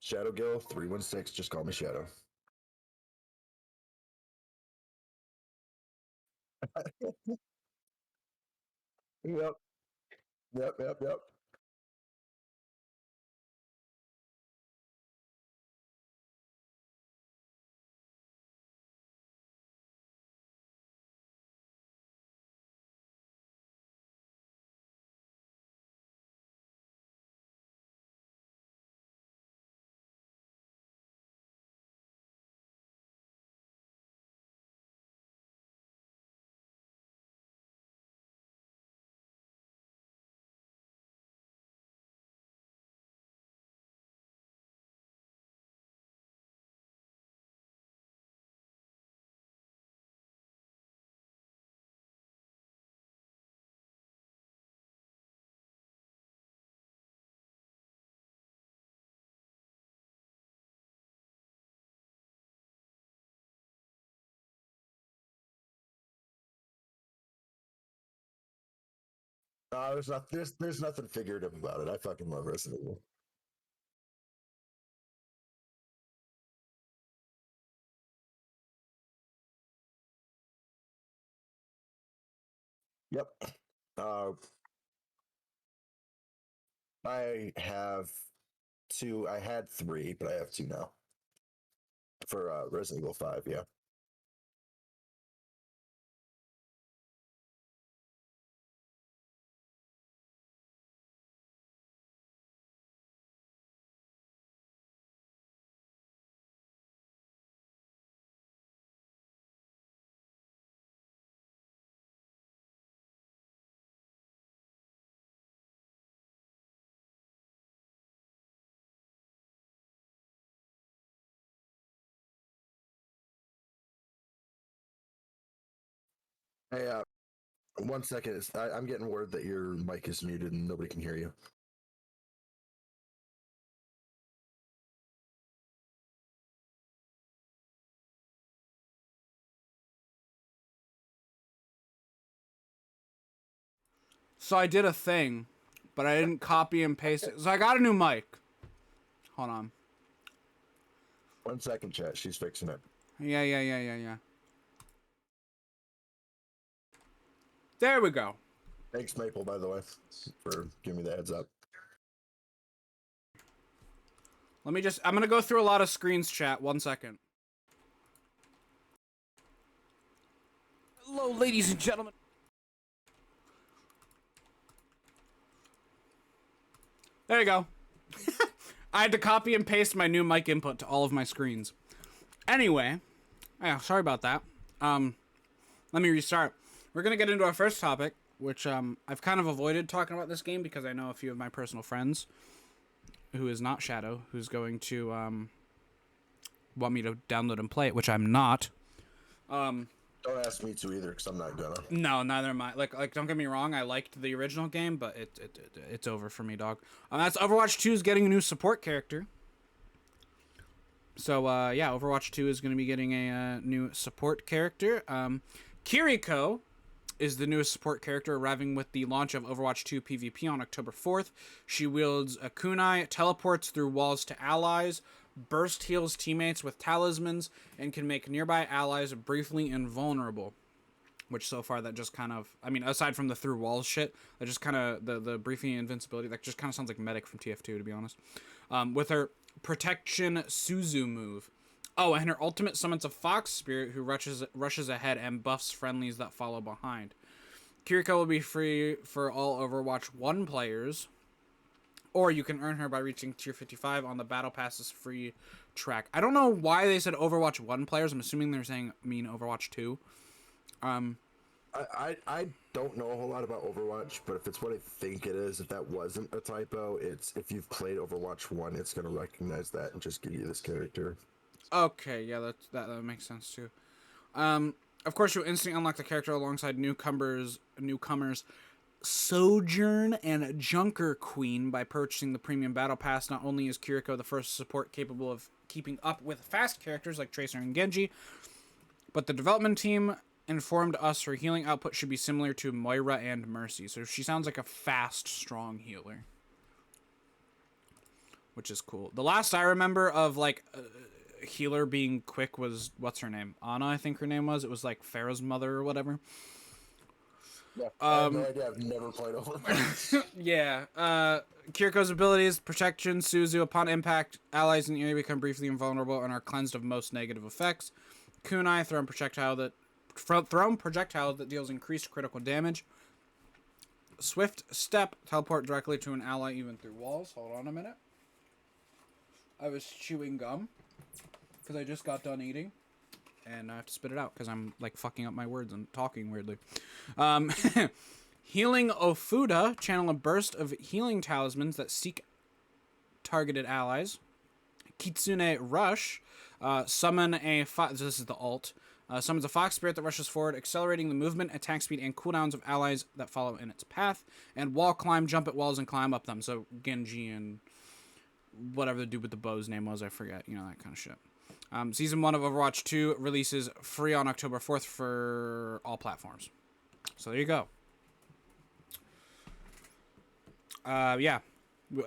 Shadow Gill 316. Just call me Shadow. Yep. Yep. Yep. Yep. There's nothing figurative about it. I fucking love Resident Evil. Yep. Uh, I have two. I had three, but I have two now for Resident Evil 5. Yeah. Hey, 1 second. I'm getting word that your mic is muted and nobody can hear you. So I did a thing, but I didn't copy and paste it. So I got a new mic. Hold on. 1 second, chat. She's fixing it. Yeah. There we go. Thanks, Maple, by the way, for giving me the heads up. I'm gonna go through a lot of screens, chat. 1 second. Hello, ladies and gentlemen. There you go. I had to copy and paste my new mic input to all of my screens. Anyway, yeah, sorry about that. Let me restart. We're gonna get into our first topic, which I've kind of avoided talking about this game because I know a few of my personal friends, who is not Shadow, who's going to want me to download and play it, which I'm not. Don't ask me to either, because I'm not gonna. No, neither am I. Like, don't get me wrong. I liked the original game, but it's over for me, dog. That's Overwatch 2 is getting a new support character. So, yeah, Overwatch 2 is going to be getting a new support character. Kiriko is the newest support character, arriving with the launch of Overwatch 2 PvP on October 4th. She wields a kunai, teleports through walls to allies, burst heals teammates with talismans, and can make nearby allies briefly invulnerable. Which so far that just kind of, I mean, aside from the through walls shit, that just kind of, the briefing invincibility, that just kind of sounds like Medic from TF2, to be honest. With her Protection Suzu move. Oh, and her ultimate summons a Fox Spirit who rushes ahead and buffs friendlies that follow behind. Kiriko will be free for all Overwatch 1 players, or you can earn her by reaching tier 55 on the Battle Pass's free track. I don't know why they said Overwatch 1 players. I'm assuming they're saying Overwatch 2. I don't know a whole lot about Overwatch, but if it's what I think it is, if that wasn't a typo, it's if you've played Overwatch 1, it's going to recognize that and just give you this character. Okay, yeah, that makes sense too. Of course, you'll instantly unlock the character alongside newcomers Sojourn and Junker Queen by purchasing the Premium Battle Pass. Not only is Kiriko the first support capable of keeping up with fast characters like Tracer and Genji, but the development team informed us her healing output should be similar to Moira and Mercy. So she sounds like a fast, strong healer. which is cool. The last I remember of like a healer being quick was what's her name? Anna, I think her name was. It was like Pharaoh's mother or whatever. Yeah, I have no idea. I've never played Overwatch. Yeah. Kiriko's abilities: protection, Suzu. Upon impact, allies in the area become briefly invulnerable and are cleansed of most negative effects. Kunai: thrown projectile that deals increased critical damage. Swift Step: teleport directly to an ally even through walls. Hold on a minute. I was chewing gum because I just got done eating, and I have to spit it out because I'm like fucking up my words and talking weirdly. Healing Ofuda: channel a burst of healing talismans that seek targeted allies. Kitsune Rush: summon a this is the alt. Summons a fox spirit that rushes forward, accelerating the movement, attack speed, and cooldowns of allies that follow in its path. And wall climb: jump at walls and climb up them. So Genji and whatever the dude with the bow's name was, I forget. You know, that kind of shit. Season 1 of Overwatch 2 releases free on October 4th for all platforms. So there you go. Yeah.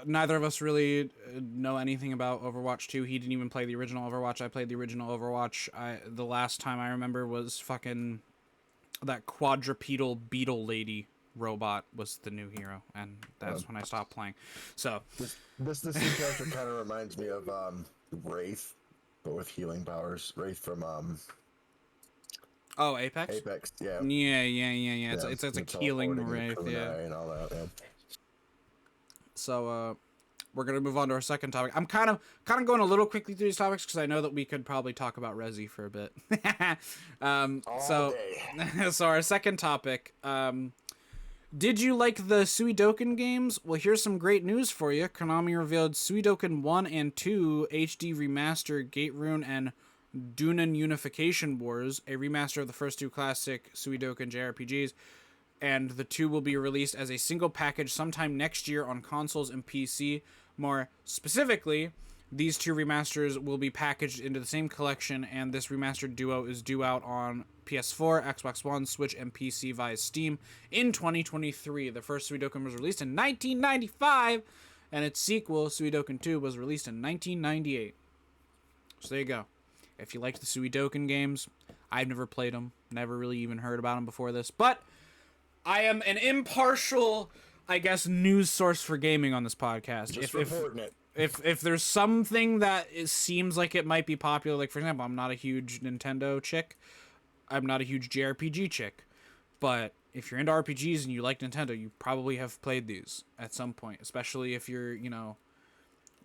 Neither of us really know anything about Overwatch 2. He didn't even play the original Overwatch. I played the original Overwatch. The last time I remember was fucking that quadrupedal beetle lady robot was the new hero, and that's when I stopped playing. So this new character kind of reminds me of Wraith, but with healing powers. Wraith from oh, Apex. Apex, yeah. Yeah. It's a healing Wraith, yeah. And all that, yeah. So we're gonna move on to our second topic. I'm kind of going a little quickly through these topics because I know that we could probably talk about Resi for a bit. So our second topic. Did you like the Suidoken games? Well, here's some great news for you. Konami revealed Suidoken 1 and 2 HD Remaster, Gate Rune, and Dunan Unification Wars, a remaster of the first two classic Suidoken JRPGs, and the two will be released as a single package sometime next year on consoles and PC. More specifically, these two remasters will be packaged into the same collection, and this remastered duo is due out on PS4, Xbox One, Switch, and PC via Steam in 2023. The first Suidoken was released in 1995, and its sequel, Suidoken 2, was released in 1998. So there you go. If you liked the Suidoken games, I've never played them, never really even heard about them before this, but I am an impartial, I guess, news source for gaming on this podcast. Just reporting it. If there's something that seems like it might be popular, like for example, I'm not a huge Nintendo chick, I'm not a huge JRPG chick, but if you're into RPGs and you like Nintendo, you probably have played these at some point, especially if you're, you know,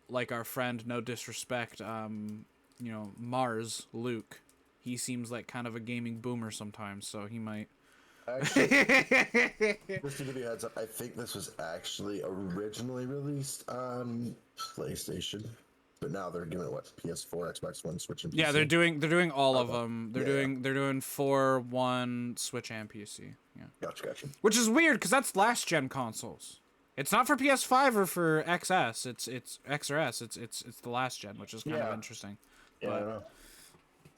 like our friend, no disrespect, you know, Mars, Luke. He seems like kind of a gaming boomer sometimes, so he might. Actually, just to give you a heads up, I think this was actually originally released on PlayStation, but now they're doing what, PS4, Xbox One, Switch, and PC. Yeah, they're doing all of them. They're doing 4, 1, Switch, and PC. Yeah. Gotcha. Which is weird because that's last gen consoles. It's not for PS5 or for XS. It's X or S. It's the last gen, which is kind of interesting. Yeah, I know.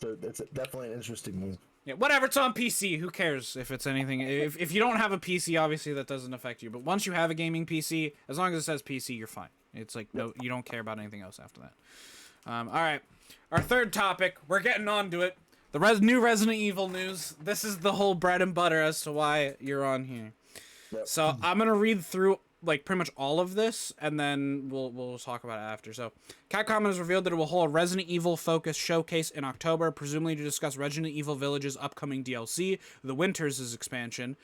So it's definitely an interesting move. Yeah, whatever. It's on PC. Who cares if it's anything? If you don't have a PC, obviously that doesn't affect you. But once you have a gaming PC, as long as it says PC, you're fine. It's like no, you don't care about anything else after that. All right, our third topic. We're getting on to it. The new Resident Evil news. This is the whole bread and butter as to why you're on here. Yep. So I'm gonna read through like pretty much all of this, and then we'll talk about it after. So, Capcom has revealed that it will hold a Resident Evil focused showcase in October, presumably to discuss Resident Evil Village's upcoming DLC, The Winters' expansion,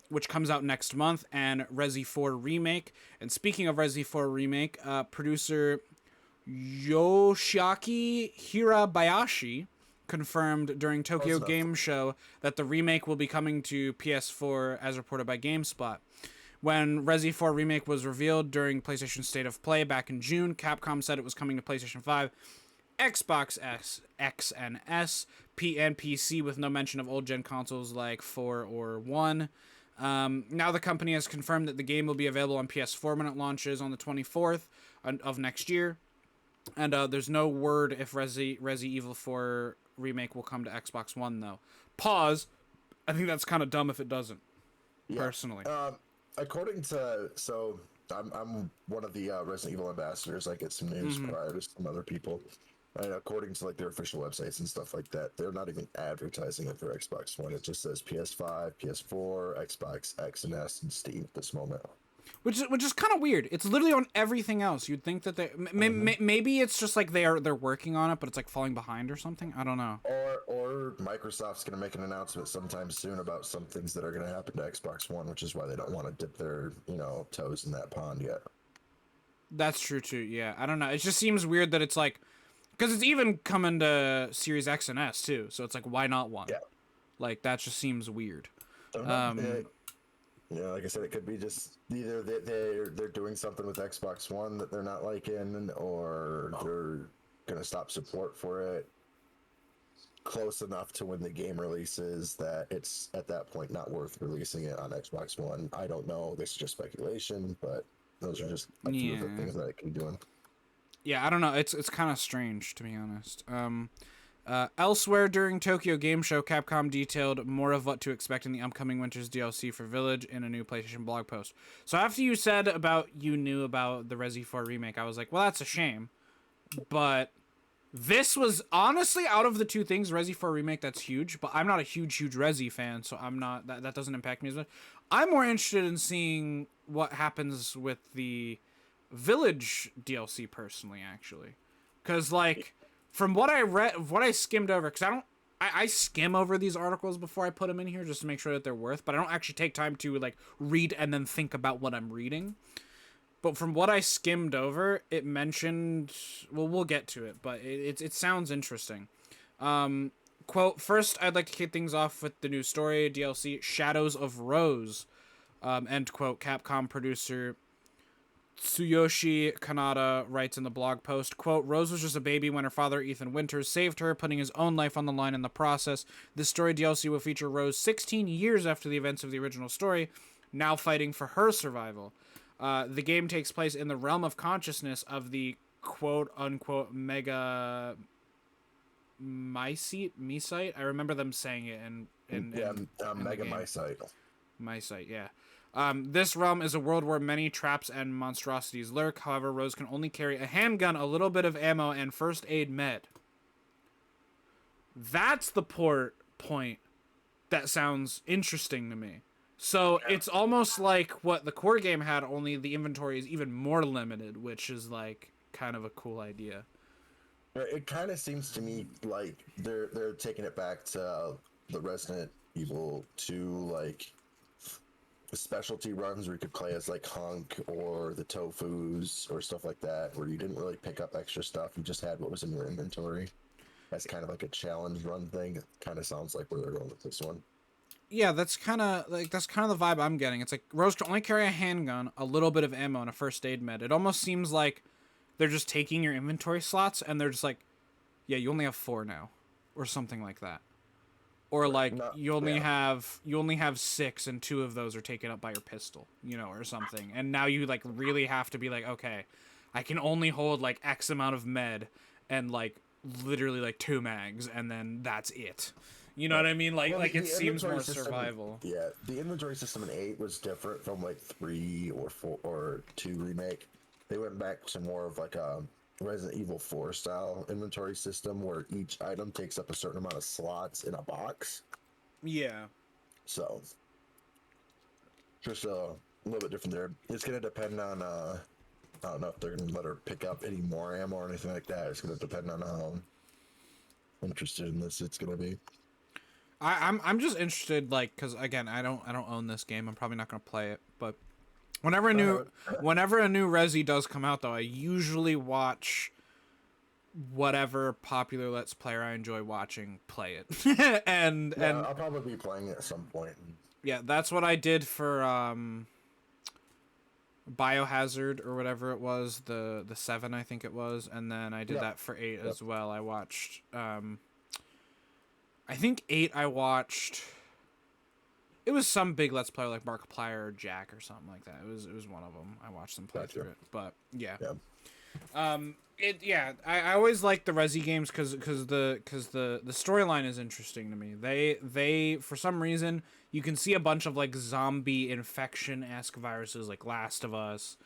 which comes out next month, and Resi 4 Remake. And speaking of Resi 4 Remake, producer Yoshiaki Hirabayashi confirmed during Tokyo Game Show that the remake will be coming to PS4 as reported by GameSpot. When Resi 4 Remake was revealed during PlayStation State of Play back in June, Capcom said it was coming to PlayStation 5, Xbox X and S, and PC, with no mention of old-gen consoles like 4 or 1. Now the company has confirmed that the game will be available on PS4 when it launches on the 24th of next year. And there's no word if Resi Evil 4 Remake will come to Xbox One, though. Pause. I think that's kind of dumb if it doesn't, personally. According to I'm one of the Resident Evil ambassadors. I get some news prior to some other people. And according to like their official websites and stuff like that, they're not even advertising it for Xbox One. It just says PS5, PS4, Xbox X and S, and Steam at this moment. Which is kind of weird. It's literally on everything else. You'd think that maybe it's just like they're working on it, but it's like falling behind or something. I don't know. Or Microsoft's gonna make an announcement sometime soon about some things that are gonna happen to Xbox One, which is why they don't want to dip their toes in that pond yet. That's true too. Yeah, I don't know. It just seems weird that it's like, because it's even coming to Series X and S too. So it's like, why not one? Yeah. Like that just seems weird. Like I said, it could be just either they're doing something with Xbox One that they're not liking, or they're gonna stop support for it close enough to when the game releases that it's at that point not worth releasing it on Xbox One. I don't know. This is just speculation, but those are just a few of the things that it can be doing. Yeah, I don't know. It's kind of strange, to be honest. Elsewhere during Tokyo Game Show, Capcom detailed more of what to expect in the upcoming Winter's DLC for Village in a new PlayStation blog post. So after you said about you knew about the Resi 4 remake, I was like, well, that's a shame. But this was honestly, out of the two things, Resi 4 remake, that's huge. But I'm not a huge Resi fan, so I'm not that doesn't impact me as much. I'm more interested in seeing what happens with the Village DLC personally, actually, because like. From what I read, what I skimmed over, because I skim over these articles before I put them in here just to make sure that they're worth, but I don't actually take time to like read and then think about what I'm reading. But from what I skimmed over, it mentioned, well, we'll get to it, but it sounds interesting. Quote, first, I'd like to kick things off with the new story, DLC, Shadows of Rose. End quote, Capcom producer Tsuyoshi Kanata writes in the blog post, quote, Rose was just a baby when her father, Ethan Winters, saved her, putting his own life on the line in the process. This story DLC will feature Rose 16 years after the events of the original story, now fighting for her survival. The game takes place in the realm of consciousness of the quote-unquote Mega Mycete? I remember them saying it in Mega Mycete. Mycete, yeah. This realm is a world where many traps and monstrosities lurk. However, Rose can only carry a handgun, a little bit of ammo, and first aid med. That's the point that sounds interesting to me. So it's almost like what the core game had, only the inventory is even more limited, which is like kind of a cool idea. It kind of seems to me like they're taking it back to the Resident Evil 2, like specialty runs where you could play as like Hunk or the Tofus or stuff like that, where you didn't really pick up extra stuff, you just had what was in your inventory. That's kind of like a challenge run thing. It kind of sounds like where they're going with this one. Yeah, that's kind of the vibe I'm getting. It's like Rose can only carry a handgun, a little bit of ammo, and a first aid med. It almost seems like they're just taking your inventory slots and they're just like, yeah, you only have 4 now, or something like that. Or like you only have 6 and 2 of those are taken up by your pistol, or something. And now you like really have to be like, okay, I can only hold like X amount of med and like literally like 2 mags, and then that's it. You know what I mean? Like it seems more survival. Yeah, the inventory system in 8 was different from like 3 or 4 or 2 remake. They went back to more of like a Resident Evil 4 style inventory system where each item takes up a certain amount of slots in a box. Yeah. So just a little bit different there. It's gonna depend on I don't know if they're gonna let her pick up any more ammo or anything like that. It's gonna depend on how interested in this it's gonna be. I'm just interested, like, because again, I don't own this game. I'm probably not gonna play it, but whenever a new Resi does come out, though, I usually watch whatever popular Let's Player I enjoy watching play it. and I'll probably be playing it at some point. Yeah, that's what I did for Biohazard or whatever it was, the 7 I think it was, and then I did that for 8 as well. I watched I think 8 I watched. It was some big Let's Player like Markiplier or Jack or something like that. It was one of them. I watched them play through it, but yeah. I always like the Resi games because the storyline is interesting to me. They for some reason you can see a bunch of like zombie infection-esque viruses like Last of Us.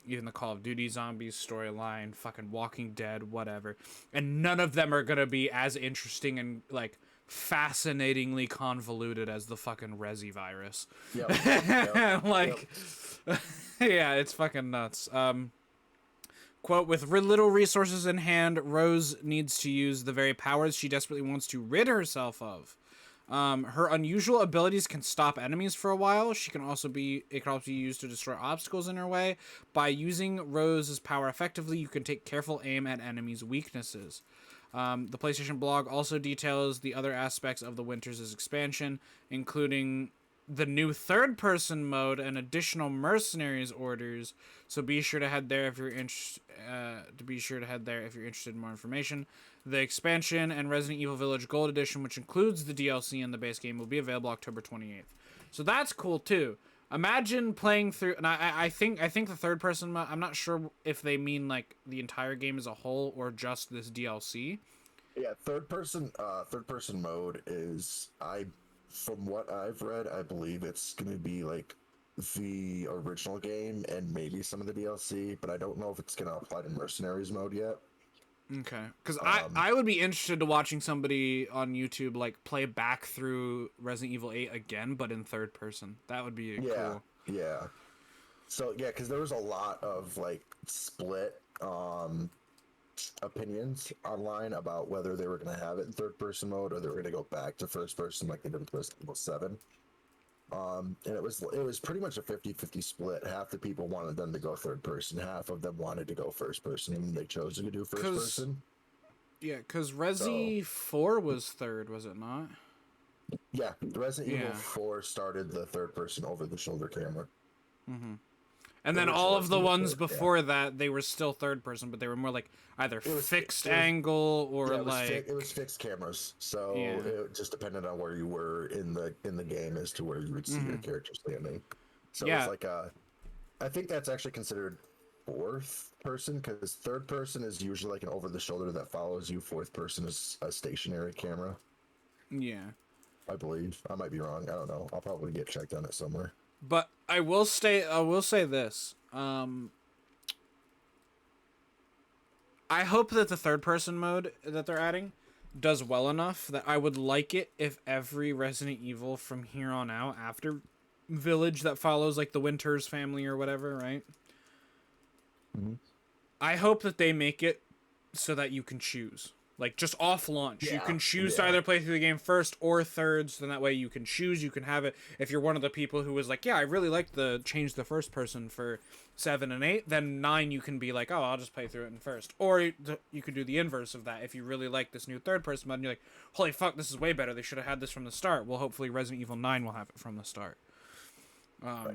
even the Call of Duty Zombies storyline, fucking Walking Dead, whatever. And none of them are gonna be as interesting and like fascinatingly convoluted as the fucking Resi virus. Yep. Yep. Like, yeah, it's fucking nuts. Quote, with little resources in hand, Rose needs to use the very powers she desperately wants to rid herself of. Her unusual abilities can stop enemies for a while. It can also be used to destroy obstacles in her way. By using Rose's power effectively, you can take careful aim at enemies' weaknesses. The PlayStation blog also details the other aspects of the Winters' expansion, including the new third-person mode and additional mercenaries orders. So be sure to head there if you're interested. In more information. The expansion and Resident Evil Village Gold Edition, which includes the DLC and the base game, will be available October 28th. So that's cool too. Imagine playing through, and I think the third-person mode. I'm not sure if they mean like the entire game as a whole or just this DLC. Yeah, third-person mode is from what I've read, I believe it's going to be like the original game and maybe some of the DLC, but I don't know if it's going to apply to Mercenaries mode yet. Okay, because I would be interested to watching somebody on YouTube like play back through Resident Evil 8 again, but in third person. That would be cool. Yeah. So yeah, because there was a lot of like split opinions online about whether they were going to have it in third person mode or they were going to go back to first person like they did with Resident Evil 7. And it was pretty much a 50-50 split. Half the people wanted them to go third person, half of them wanted to go first person, and they chose to do first person. Yeah, because Resi 4 was third, was it not? Yeah, Resident Evil 4 started the third person over the shoulder camera. Mm-hmm. And then all of the ones before that, they were still third person, but they were more like either fixed angle or it was fixed cameras. So it just depended on where you were in the game as to where you would see your character standing. So it's like I think that's actually considered fourth person because third person is usually like an over the shoulder that follows you. Fourth person is a stationary camera. Yeah. I believe. I might be wrong. I don't know. I'll probably get checked on it somewhere. But I will say this. I hope that the third person mode that they're adding does well enough that I would like it if every Resident Evil from here on out after Village that follows like the Winters family or whatever, right? Mm-hmm. I hope that they make it so that you can choose. Like, just off launch. You can choose to either play through the game first or third, so then that way you can choose, you can have it. If you're one of the people who was like, yeah, I really like the change the first person for 7 and 8, then 9 you can be like, oh, I'll just play through it in first. Or you could do the inverse of that. If you really like this new third person mode, and you're like, holy fuck, this is way better. They should have had this from the start. Well, hopefully Resident Evil 9 will have it from the start. What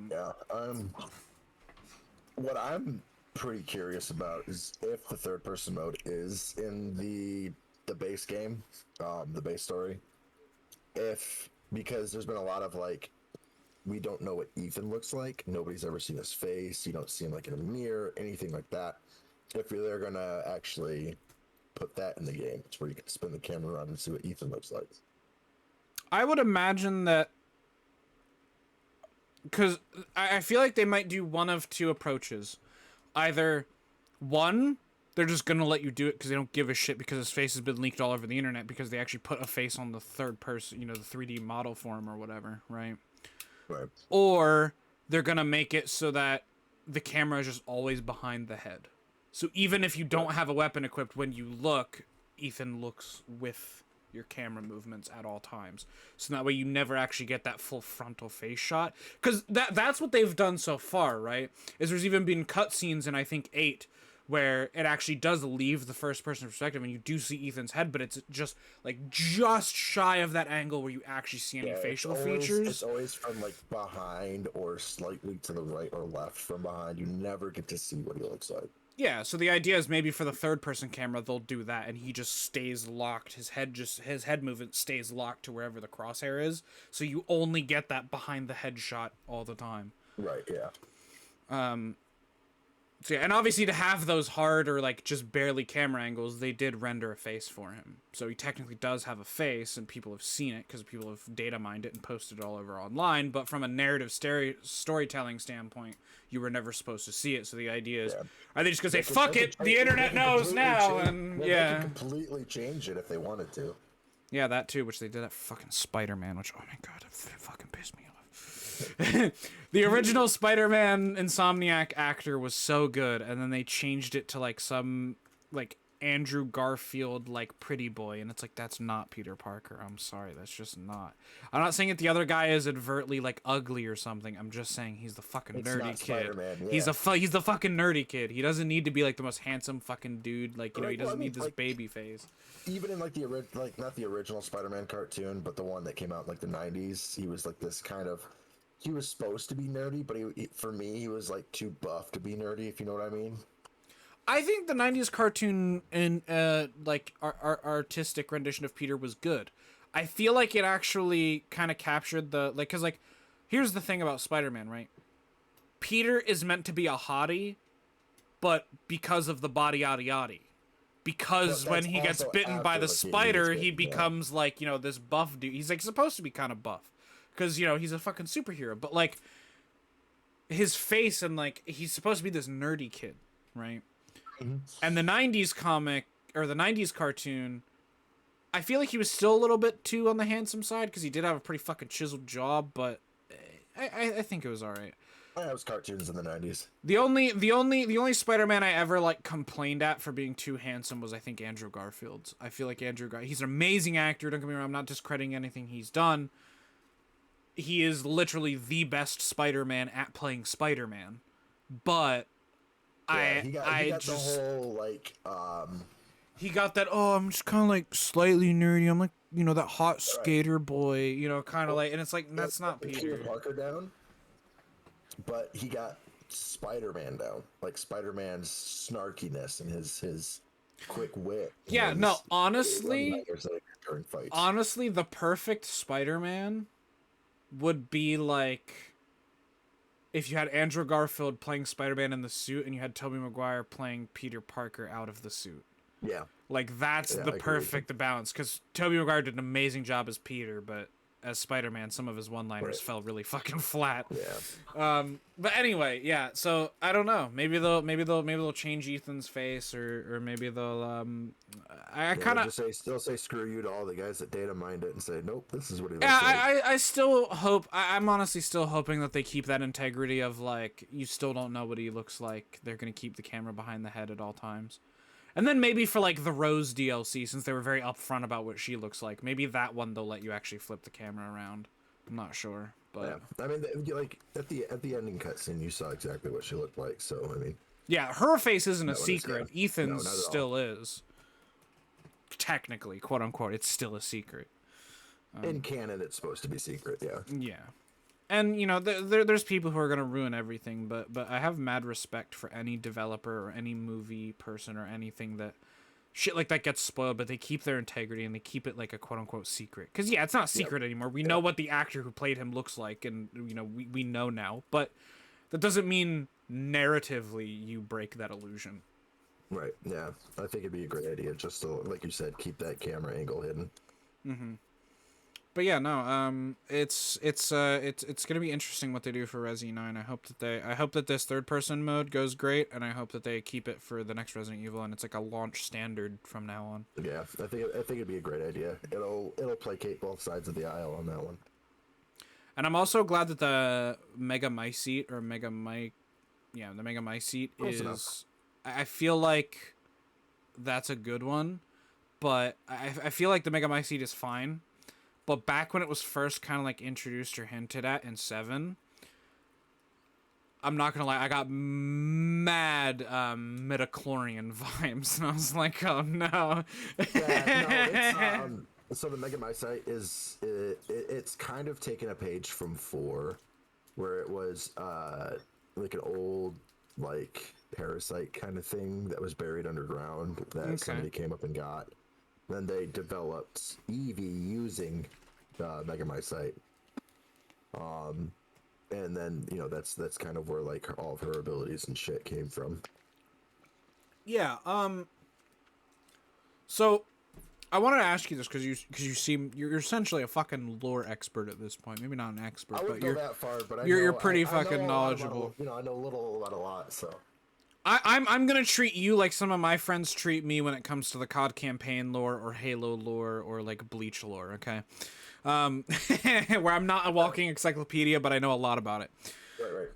I'm pretty curious about is if the third person mode is in the base game, the base story, because there's been a lot of like, we don't know what Ethan looks like, nobody's ever seen his face, you don't see him like in a mirror, anything like that. If they're gonna actually put that in the game, it's where you can spin the camera around and see what Ethan looks like. I would imagine that, because I feel like they might do one of two approaches. Either, one, they're just going to let you do it because they don't give a shit because his face has been leaked all over the internet because they actually put a face on the third person, the 3D model form or whatever, right? Right. Or they're going to make it so that the camera is just always behind the head. So even if you don't have a weapon equipped, when you look, Ethan looks with your camera movements at all times, so that way you never actually get that full frontal face shot, because that's what they've done so far, right? Is there's even been cutscenes in I think 8 where it actually does leave the first person perspective and you do see Ethan's head, but it's just shy of that angle where you actually see any facial features. It's always from like behind or slightly to the right or left from behind. You never get to see what he looks like. Yeah, so the idea is maybe for the third-person camera, they'll do that, and he just stays locked. His head movement stays locked to wherever the crosshair is, so you only get that behind the head shot all the time. Right, yeah. So yeah, and obviously to have those hard or like just barely camera angles, they did render a face for him. So he technically does have a face, and people have seen it because people have data mined it and posted it all over online. But from a narrative storytelling standpoint, you were never supposed to see it. So the idea is, are they just gonna say fuck it? The internet knows now, and they yeah, can completely change it if they wanted to. yeah, that too. Which they did at fucking Spider-Man, which oh my god, it fucking pissed me off. The original Spider-Man Insomniac actor was so good, and then they changed it to like some like Andrew Garfield like pretty boy, and it's like that's not Peter Parker. I'm sorry, that's just not. I'm not saying that the other guy is advertly like ugly or something. I'm just saying he's the fucking It's nerdy not kid. Spider-Man, yeah. He's the fucking nerdy kid. He doesn't need to be like the most handsome fucking dude. Like, you know, he Right, well, doesn't I mean, need this like, baby face. Even in like the like not the original Spider-Man cartoon, but the one that came out in like the '90s, he was like this kind of. He was supposed to be nerdy, but for me, he was like too buff to be nerdy. If you know what I mean. I think the '90s cartoon and like our artistic rendition of Peter was good. I feel like it actually kind of captured the like, cause like, here's the thing about Spider-Man, right? Peter is meant to be a hottie, but because of the body yada yada. Because But when that's he gets also bitten by after, the like, he spider, gets he bitten, yeah. becomes like, you know, this buff dude. He's like supposed to be kind of buff, because you know he's a fucking superhero. But like his face and like he's supposed to be this nerdy kid, right? And the '90s comic or the '90s cartoon, I feel like he was still a little bit too on the handsome side because he did have a pretty fucking chiseled jaw, but I think it was all right. That was cartoons in the '90s. The only Spider-Man I ever like complained at for being too handsome was I think Andrew Garfield's. I feel like he's an amazing actor, don't get me wrong, I'm not discrediting anything he's done. He is literally the best Spider-Man at playing Spider-Man. But Yeah, he got just the whole like he got that, oh, I'm just kind of like slightly nerdy. I'm like, you know, that hot skater boy, you know, kind of like, and it's like that's not Peter. Parker down, but he got Spider-Man down, like Spider-Man's snarkiness and his quick wit. Yeah, his no, honestly, one-liners that during fights. honestly, the perfect Spider-Man would be like if you had Andrew Garfield playing Spider-Man in the suit and you had Tobey Maguire playing Peter Parker out of the suit. Yeah. Like that's the perfect balance, because Tobey Maguire did an amazing job as Peter, but as Spider-Man, some of his one-liners fell really fucking flat. Yeah. But anyway, yeah. So I don't know. Maybe they'll change Ethan's face, or maybe they'll. I kind of still say screw you to all the guys that data mined it and say nope, this is what he looks yeah. like. I still hope. I'm honestly still hoping that they keep that integrity of like you still don't know what he looks like. They're gonna keep the camera behind the head at all times. And then maybe for like the Rose DLC, since they were very upfront about what she looks like, maybe that one they'll let you actually flip the camera around. I'm not sure, but Yeah. I mean, like at the ending cutscene, you saw exactly what she looked like. So I mean, yeah, her face isn't a That one is, secret. yeah. Ethan's No, not at all. still is. Technically, quote unquote, it's still a secret. in canon, it's supposed to be secret. Yeah. Yeah. And, you know, there's people who are going to ruin everything, but I have mad respect for any developer or any movie person or anything that shit like that gets spoiled, but they keep their integrity and they keep it like a quote-unquote secret. Because, yeah, it's not a secret anymore. We know what the actor who played him looks like, and, you know, we know now. But that doesn't mean narratively you break that illusion. Right. Yeah. I think it'd be a great idea just to, like you said, keep that camera angle hidden. But yeah, no, it's gonna be interesting what they do for Resi 9. I hope that this third person mode goes great, and I hope that they keep it for the next Resident Evil, and it's like a launch standard from now on. Yeah, I think it'd be a great idea. It'll placate both sides of the aisle on that one. And I'm also glad that the Mega Mycete or Mega Mic, yeah, the Mega Mycete Close is. enough. I feel like that's a good one, but I feel like the Mega Mycete is fine. But back when it was first kind of like introduced or hinted at in 7, I'm not gonna lie, I got mad midichlorian vibes, and I was like, oh no. Yeah, no, it's so the Megamycete is it's kind of taken a page from 4, where it was like an old like parasite kind of thing that was buried underground that somebody came up and got. Then they developed Eevee using Megamycete. and then that's kind of where like all of her abilities and shit came from. Yeah. So I wanted to ask you this because you seem you're essentially a fucking lore expert at this point. Maybe not an expert, I but wouldn't go that far, but you're pretty I know fucking a lot about knowledgeable. I know a little about a lot. So I'm gonna treat you like some of my friends treat me when it comes to the COD campaign lore or Halo lore or like Bleach lore. Okay, where I'm not a walking encyclopedia, but I know a lot about it.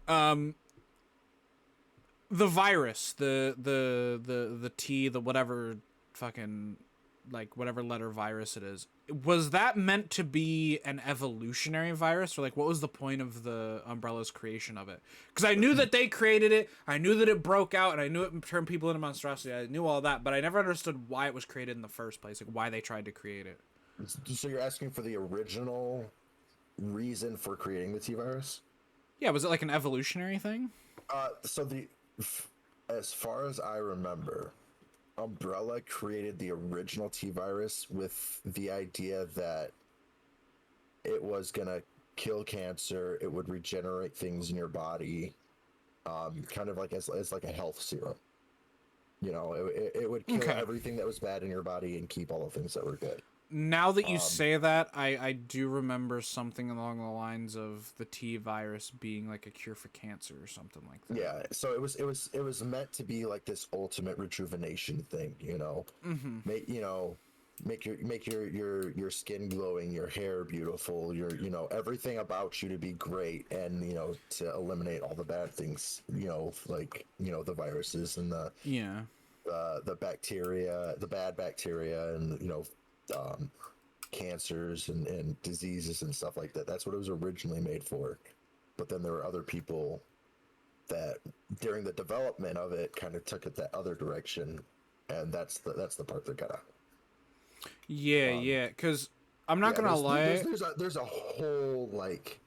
right. The virus, the T, the whatever fucking like whatever letter virus it is, was that meant to be an evolutionary virus, or like what was the point of the Umbrella's creation of it? Because I knew that they created it, I knew that it broke out, and I knew it turned people into monstrosity. I knew all that, but I never understood why it was created in the first place, like why they tried to create it. So you're asking for the original reason for creating the T virus? Yeah, was it like an evolutionary thing? So as far as I remember, Umbrella created the original T virus with the idea that it was gonna kill cancer, it would regenerate things in your body, kind of like as like a health serum. It would kill Okay. everything that was bad in your body and keep all the things that were good. Now that you say that, I do remember something along the lines of the T virus being like a cure for cancer or something like that. Yeah, so it was meant to be like this ultimate rejuvenation thing, Mm-hmm. make your skin glowing, your hair beautiful, everything about you to be great, and to eliminate all the bad things, like the viruses and Yeah. the bacteria, the bad bacteria, and cancers and diseases and stuff like that. That's what it was originally made for. But then there were other people that during the development of it kind of took it that other direction, and that's the part that got. Yeah. Because I'm not gonna lie. There's a whole like.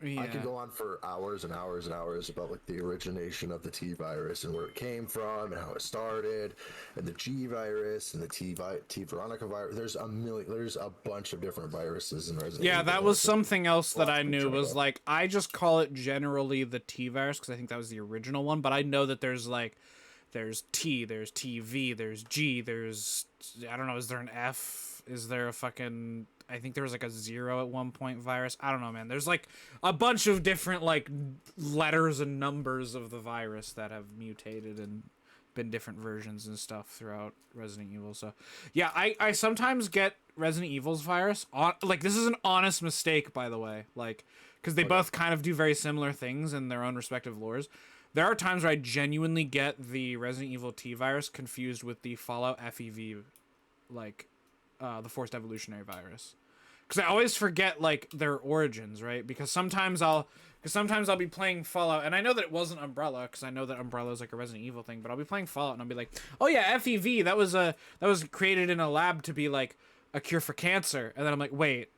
Yeah. I could go on for hours and hours and hours about like the origination of the T virus and where it came from and how it started, and the G virus and the T Veronica virus. There's a bunch of different viruses in Resident Yeah, Evil. that was something else that I to knew try was to- like I just call it generally the T virus because I think that was the original one, but I know that there's T, there's TV, there's G, there's I don't know, is there an F? Is there a fucking I think there was like a 0 at one point virus. I don't know, man. There's like a bunch of different like letters and numbers of the virus that have mutated and been different versions and stuff throughout Resident Evil. So, yeah, I sometimes get Resident Evil's virus on like this is an honest mistake, by the way. Like because they both kind of do very similar things in their own respective lores. There are times where I genuinely get the Resident Evil T virus confused with the Fallout FEV, like the forced evolutionary virus. Because I always forget like their origins, right? Because sometimes I'll be playing Fallout, and I know that it wasn't Umbrella, because I know that Umbrella is like a Resident Evil thing. But I'll be playing Fallout, and I'll be like, "Oh yeah, FEV. That was created in a lab to be like a cure for cancer." And then I'm like, "Wait,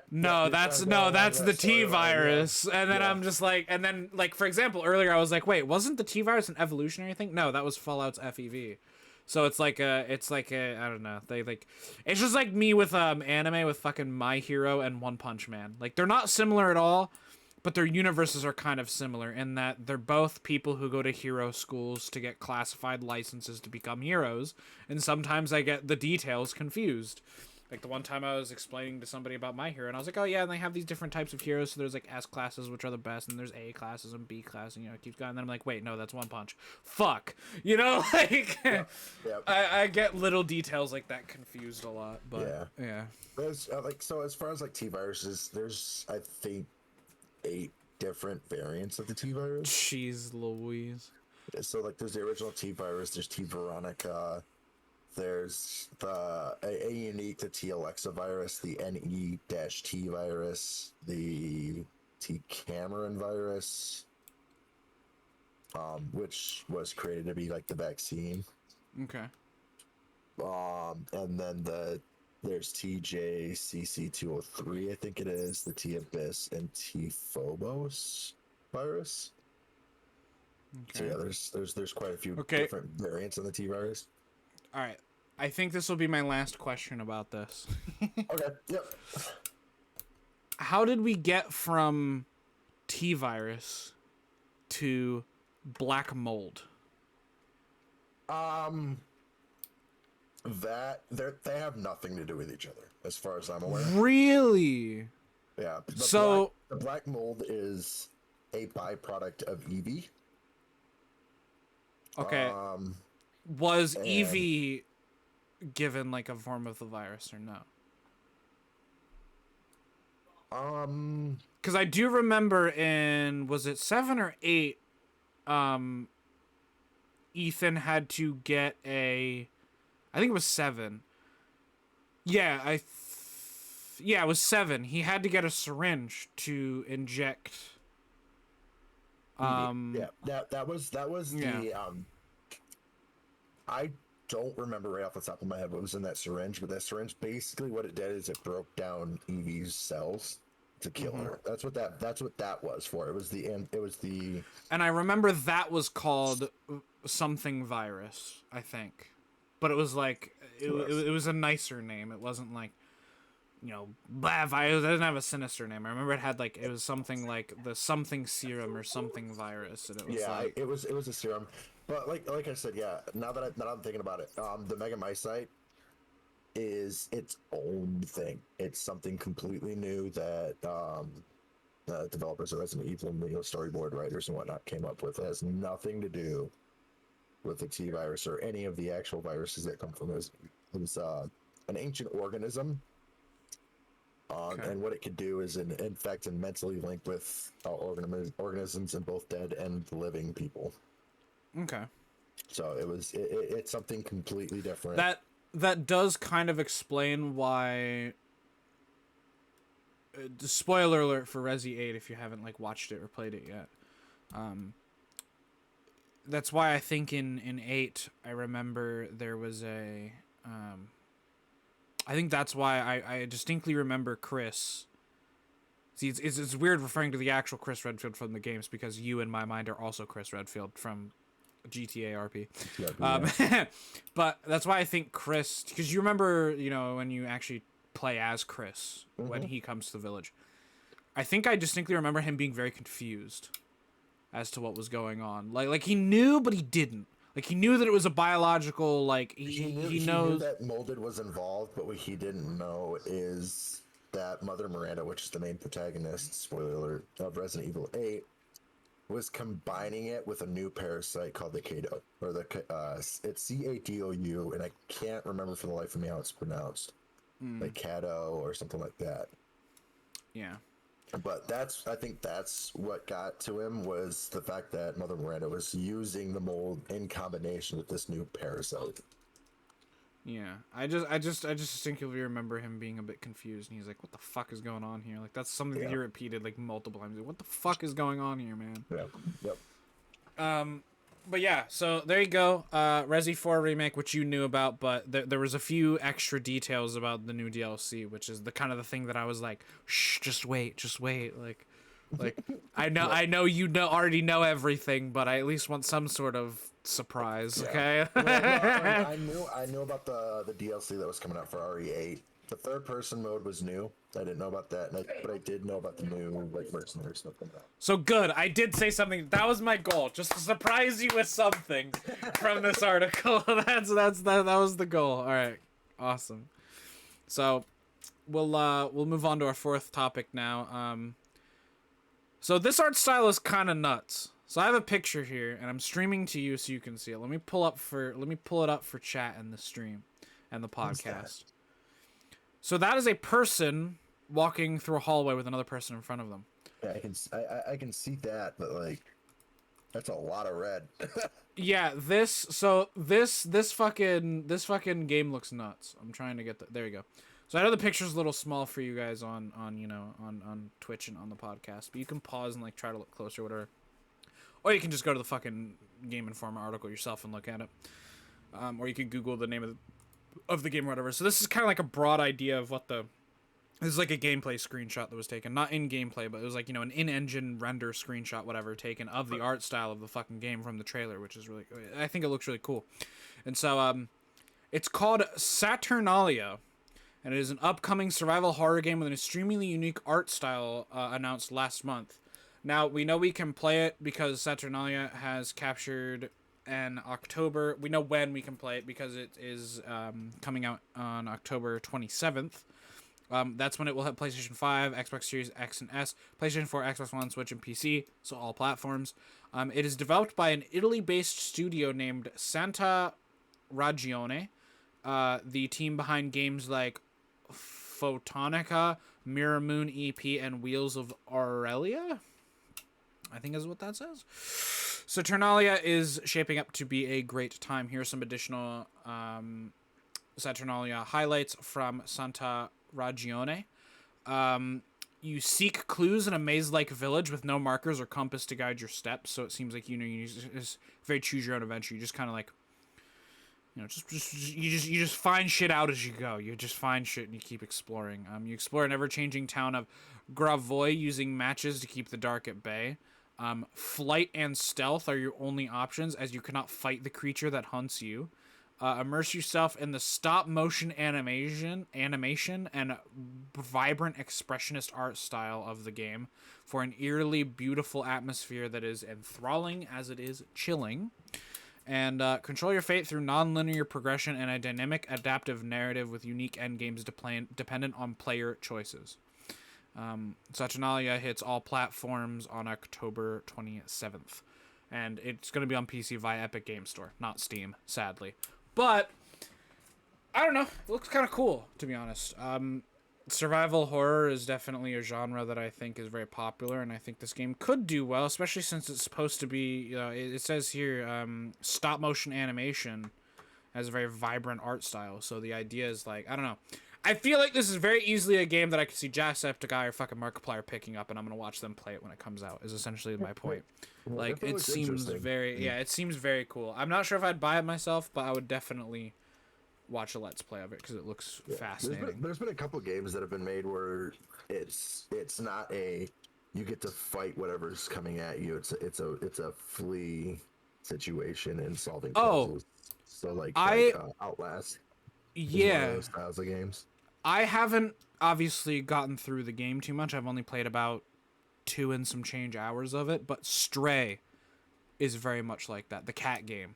no, that's the T virus." And then I'm just like, and then like for example, earlier I was like, "Wait, wasn't the T virus an evolutionary thing?" No, that was Fallout's FEV. So it's like I don't know. They like it's just like me with anime with fucking My Hero and One Punch Man. Like they're not similar at all, but their universes are kind of similar in that they're both people who go to hero schools to get classified licenses to become heroes, and sometimes I get the details confused. Like the one time I was explaining to somebody about My Hero, and I was like, "Oh yeah, and they have these different types of heroes. So there's like S classes, which are the best, and there's A classes and B classes, and it keeps going." And then I'm like, "Wait, no, that's One Punch. Fuck, like Yep. I get little details like that confused a lot, but yeah. There's so as far as like T viruses, there's I think 8 different variants of the T virus. Jeez Louise. So like there's the original T virus, there's T Veronica, there's a unique to T Alexa virus, the NE-T virus, the T Cameron virus, which was created to be like the vaccine. Okay. And then there's TJCC203, I think it is, the T Abyss and T Phobos virus. Okay. So yeah, there's quite a few Okay. different variants of the T virus. All right. I think this will be my last question about this. Okay. Yep. How did we get from T virus to black mold? That they have nothing to do with each other, as far as I'm aware. Really? Yeah. So the black mold is a byproduct of Eevee. okay, was and- Eevee given like a form of the virus or no? Because I do remember in, was it 7 or 8, Ethan had to get I think it was 7. Yeah, yeah, it was 7. He had to get a syringe to inject. Yeah, that was yeah. the I don't remember right off the top of my head what was in that syringe, but that syringe basically what it did is it broke down Eevee's cells to kill her. That's what that was for. It was the And I remember that was called something virus, I think. But it was like it was a nicer name. It wasn't like, you know, blah virus. It doesn't have a sinister name. I remember it had like, it was something like the something serum or something virus, and it was like, it was a serum. But like I said, yeah. Now that I'm thinking about it, the Megamycite is its own thing. It's something completely new that the developers of Resident Evil and the storyboard writers and whatnot came up with. It has nothing to do with the T virus or any of the actual viruses that come from this. It was an ancient organism. And what it could do is infect and mentally link with organisms in both dead and living people. okay. So it's something completely different. That does kind of explain why. Spoiler alert for Resi 8 if you haven't like watched it or played it yet. That's why I think in 8 I remember there was a. I think that's why I distinctly remember Chris. See, it's weird referring to the actual Chris Redfield from the games because you in my mind are also Chris Redfield from GTA RP. Yeah. But that's why I think Chris, because you remember, you know, when you actually play as Chris when he comes to the village. I think I distinctly remember him being very confused as to what was going on. Like he knew, but he didn't. Like he knew that it was a biological. Like he knows knew that Molded was involved, but what he didn't know is that Mother Miranda, which is the main protagonist, spoiler alert, of Resident Evil 8, was combining it with a new parasite called the Cato, or it's Cadou, and I can't remember for the life of me how it's pronounced, like Cato or something like that. Yeah. But I think that's what got to him was the fact that Mother Miranda was using the mold in combination with this new parasite. Yeah, I just distinctly remember him being a bit confused, and he's like, "What the fuck is going on here?" Like that's something that he repeated like multiple times. Like, what the fuck is going on here, man? Yeah. Yep. But yeah, so there you go. Resi 4 remake, which you knew about, but there was a few extra details about the new DLC, which is the kind of the thing that I was like, shh, just wait. Like I know you already know everything, but I at least want some sort of surprise. Yeah. Okay. I knew about the DLC that was coming out for RE8. The third person mode was new. I didn't know about that, but I did know about the new like mercenary stuff coming out. So good. I did say something. That was my goal, just to surprise you with something from this article. That was the goal. All right, awesome. So we'll move on to our fourth topic now. So this art style is kind of nuts. So I have a picture here, and I'm streaming to you so you can see it. Let me pull it up for chat and the stream and the podcast. So that is a person walking through a hallway with another person in front of them. Yeah, I can see that, but like, that's a lot of red. Yeah, this fucking game looks nuts. I'm trying to get there you go. So I know the picture's a little small for you guys on Twitch and on the podcast, but you can pause and like try to look closer, whatever. Or you can just go to the fucking Game Informer article yourself and look at it. Or you could Google the name of the game or whatever. So this is kind of like a broad idea of what this is like a gameplay screenshot that was taken. Not in gameplay, but it was like, an in-engine render screenshot, whatever, taken of the art style of the fucking game from the trailer, which is really, I think it looks really cool. And so, it's called Saturnalia, and it is an upcoming survival horror game with an extremely unique art style announced last month. Now we know we can play it because Saturnalia has captured an October. We know when we can play it because it is coming out on October 27th. That's when it will have PlayStation 5, Xbox Series X and S, PlayStation 4, Xbox One, Switch, and PC, so all platforms. It is developed by an Italy-based studio named Santa Ragione, the team behind games like Photonica, Mirror Moon EP, and Wheels of Aurelia, I think is what that says. Saturnalia is shaping up to be a great time. Here's some additional Saturnalia highlights from Santa Ragione. You seek clues in a maze-like village with no markers or compass to guide your steps. So it seems like it's very choose your own adventure. You just kind of like, you just find shit out as you go. You just find shit and you keep exploring. You explore an ever-changing town of Gravois using matches to keep the dark at bay. Flight and stealth are your only options, as you cannot fight the creature that hunts you. Immerse yourself in the stop-motion animation and vibrant expressionist art style of the game for an eerily beautiful atmosphere that is enthralling as it is chilling. And control your fate through non-linear progression and a dynamic, adaptive narrative with unique endgames dependent on player choices. Saturnalia hits all platforms on October 27th. And it's going to be on PC via Epic Games Store, not Steam, sadly. But, I don't know. It looks kind of cool, to be honest. Survival horror is definitely a genre that I think is very popular, and I think this game could do well, especially since it's supposed to be, it says here, stop-motion animation has a very vibrant art style. So the idea is, like, I don't know. I feel like this is very easily a game that I could see Jacksepticeye or fucking Markiplier picking up, and I'm going to watch them play it when it comes out, is essentially my point. Like, it seems very, it seems very cool. I'm not sure if I'd buy it myself, but I would definitely watch a Let's Play of it because it looks fascinating. There's been a couple games that have been made where it's not a you get to fight whatever's coming at you. It's a flee situation and solving puzzles. So like Outlast. Yeah. One of those styles of games. I haven't obviously gotten through the game too much. I've only played about 2 and some change hours of it, but Stray is very much like that. The cat game.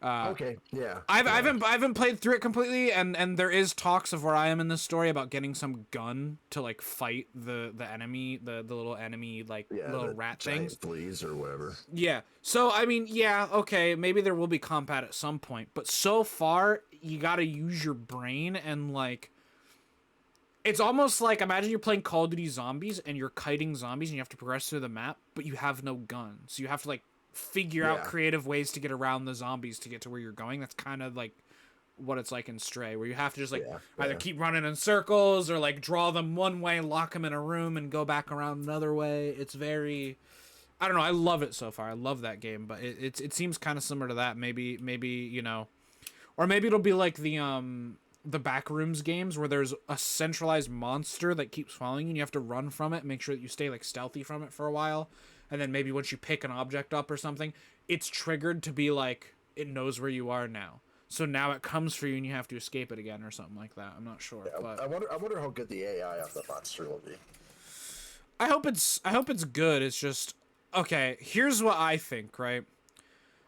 Okay, yeah. I haven't played through it completely, and there is talks of where I am in this story about getting some gun to like fight the enemy, the little enemy little rat things, fleas or whatever. Yeah. So I mean, yeah, okay, maybe there will be combat at some point, but so far you got to use your brain and like. It's almost like, imagine you're playing Call of Duty Zombies and you're kiting zombies and you have to progress through the map, but you have no gun. So you have to like figure out creative ways to get around the zombies to get to where you're going. That's kind of like what it's like in Stray, where you have to just like either keep running in circles or like draw them one way, lock them in a room and go back around another way. It's very, I don't know. I love it so far. I love that game, but it seems kind of similar to that. Maybe, or maybe it'll be like the Backrooms games where there's a centralized monster that keeps following you and you have to run from it and make sure that you stay like stealthy from it for a while. And then maybe once you pick an object up or something, it's triggered to be like, it knows where you are now. So now it comes for you and you have to escape it again or something like that. I'm not sure. Yeah, but I wonder how good the AI of the monster will be. I hope it's good. It's just, okay, here's what I think, right?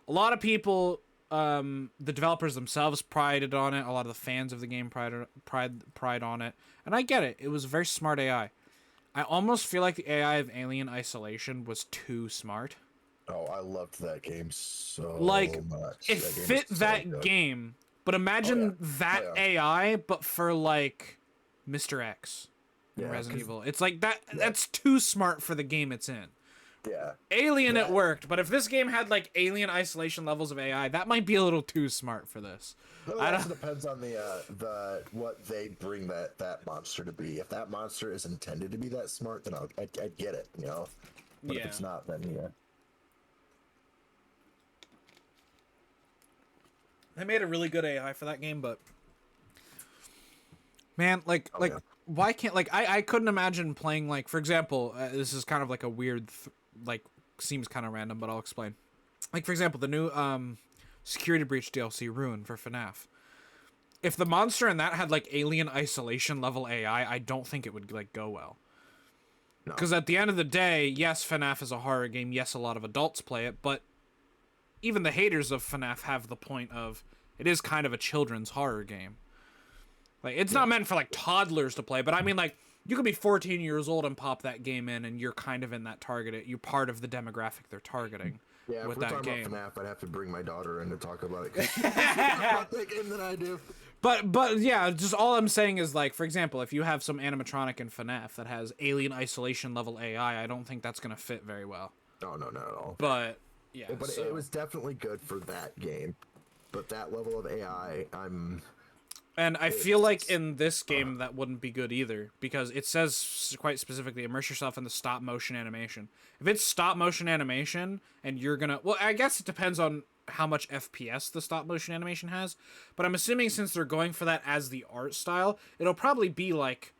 A lot of people, the developers themselves prided on it. A lot of the fans of the game pride on it. And I get it. It was a very smart AI. I almost feel like the AI of Alien Isolation was too smart. Oh, I loved that game so much. It fit that good. game, but imagine that AI, but for like Mr. X in Resident Evil. It's like that. Yeah. That's too smart for the game it's in. Yeah. Alien, it worked, but if this game had like Alien Isolation levels of AI, that might be a little too smart for this. It also depends on the what they bring that monster to be. If that monster is intended to be that smart, then I'd get it, But if it's not, then They made a really good AI for that game, but man, why can't I couldn't imagine playing like, for example, this is kind of like a weird seems kind of random, but I'll explain. Like for example, the new Security Breach DLC Ruin for FNAF. If the monster in that had like Alien Isolation level AI, I don't think it would like go well. No. Because at the end of the day, yes, FNAF is a horror game. Yes, a lot of adults play it, but even the haters of FNAF have the point of it is kind of a children's horror game. Like, it's not meant for like toddlers to play, but I mean, like, you could be 14 years old and pop that game in, and you're kind of in that target. You're part of the demographic they're targeting. Yeah, with if we're that talking game. about FNAF, I'd have to bring my daughter in to talk about it. 'Cause she knows more about that game than I do. But yeah, just all I'm saying is, like, for example, if you have some animatronic in FNAF that has alien isolation level AI, I don't think that's gonna fit very well. No, not at all. But yeah, But so- it was definitely good for that game. But that level of AI, And I feel like in this game that wouldn't be good either, because it says quite specifically, immerse yourself in the stop motion animation. If it's stop motion animation and you're gonna, well, I guess it depends on how much FPS the stop motion animation has, but I'm assuming since they're going for that as the art style, it'll probably be like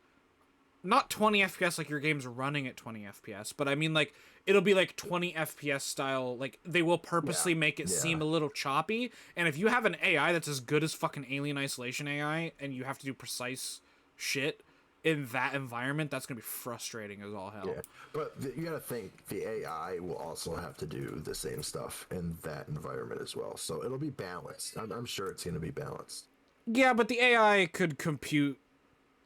not 20 FPS like your game's running at 20 FPS, but I mean like it'll be like 20 FPS style. Like they will purposely make it seem a little choppy. And if you have an AI that's as good as fucking Alien Isolation AI and you have to do precise shit in that environment, that's gonna be frustrating as all hell. yeah. But you gotta think, the AI will also have to do the same stuff in that environment as well. So it'll be balanced. I'm sure it's gonna be balanced. Yeah, but the AI could compute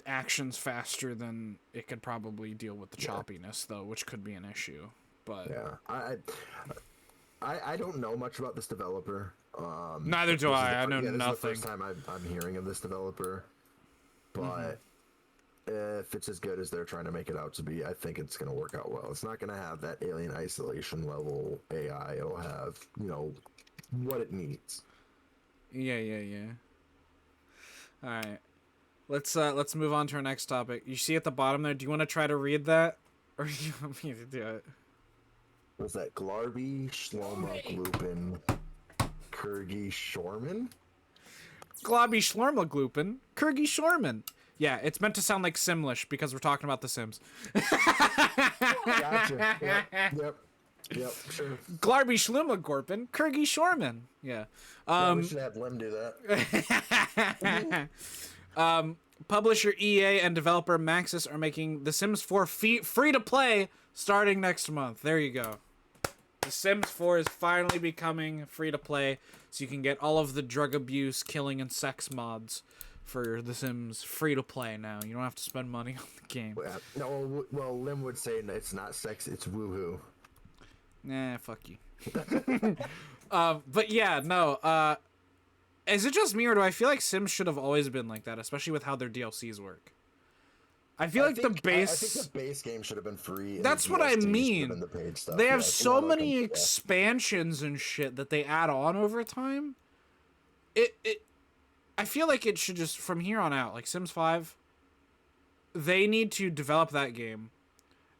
actions faster than it could probably deal with the choppiness, though, which could be an issue. But Yeah, I don't know much about this developer. neither do I. I know This is the nothing. first time I'm hearing of this developer, but if it's as good as they're trying to make it out to be, I think it's going to work out well. It's not going to have that alien isolation level AI. It'll have, what it needs. Yeah. All right, let's move on to our next topic. You see at the bottom there. Do you want to try to read that, or do you want me to do it? Was that Glarby, Schlomuk, Lupin, Kurgi, Shorman? Globby Schlormagloopin, Kurgi Shorman. Yeah, it's meant to sound like Simlish because we're talking about The Sims. Gotcha. Yep, sure. Glarby Schlumagorpin, Kurgi Shorman. Yeah. Yeah, we should have Lim do that. Publisher EA and developer Maxis are making The Sims 4 free to play starting next month. There you go. The Sims 4 is finally becoming free to play, so you can get all of the drug abuse, killing, and sex mods for The Sims free to play now. You don't have to spend money on the game. No, well, Lim would say it's not sex, it's woohoo. Nah, fuck you. But yeah, no. Is it just me, or do I feel like Sims should have always been like that, especially with how their DLCs work? I feel like the base. I think the base game should have been free. And That's the what I DLCs should have mean. been the paid stuff. They Yeah, have I think so all that many comes- expansions and shit that they add on over time. I feel like it should just from here on out, like Sims 5, they need to develop that game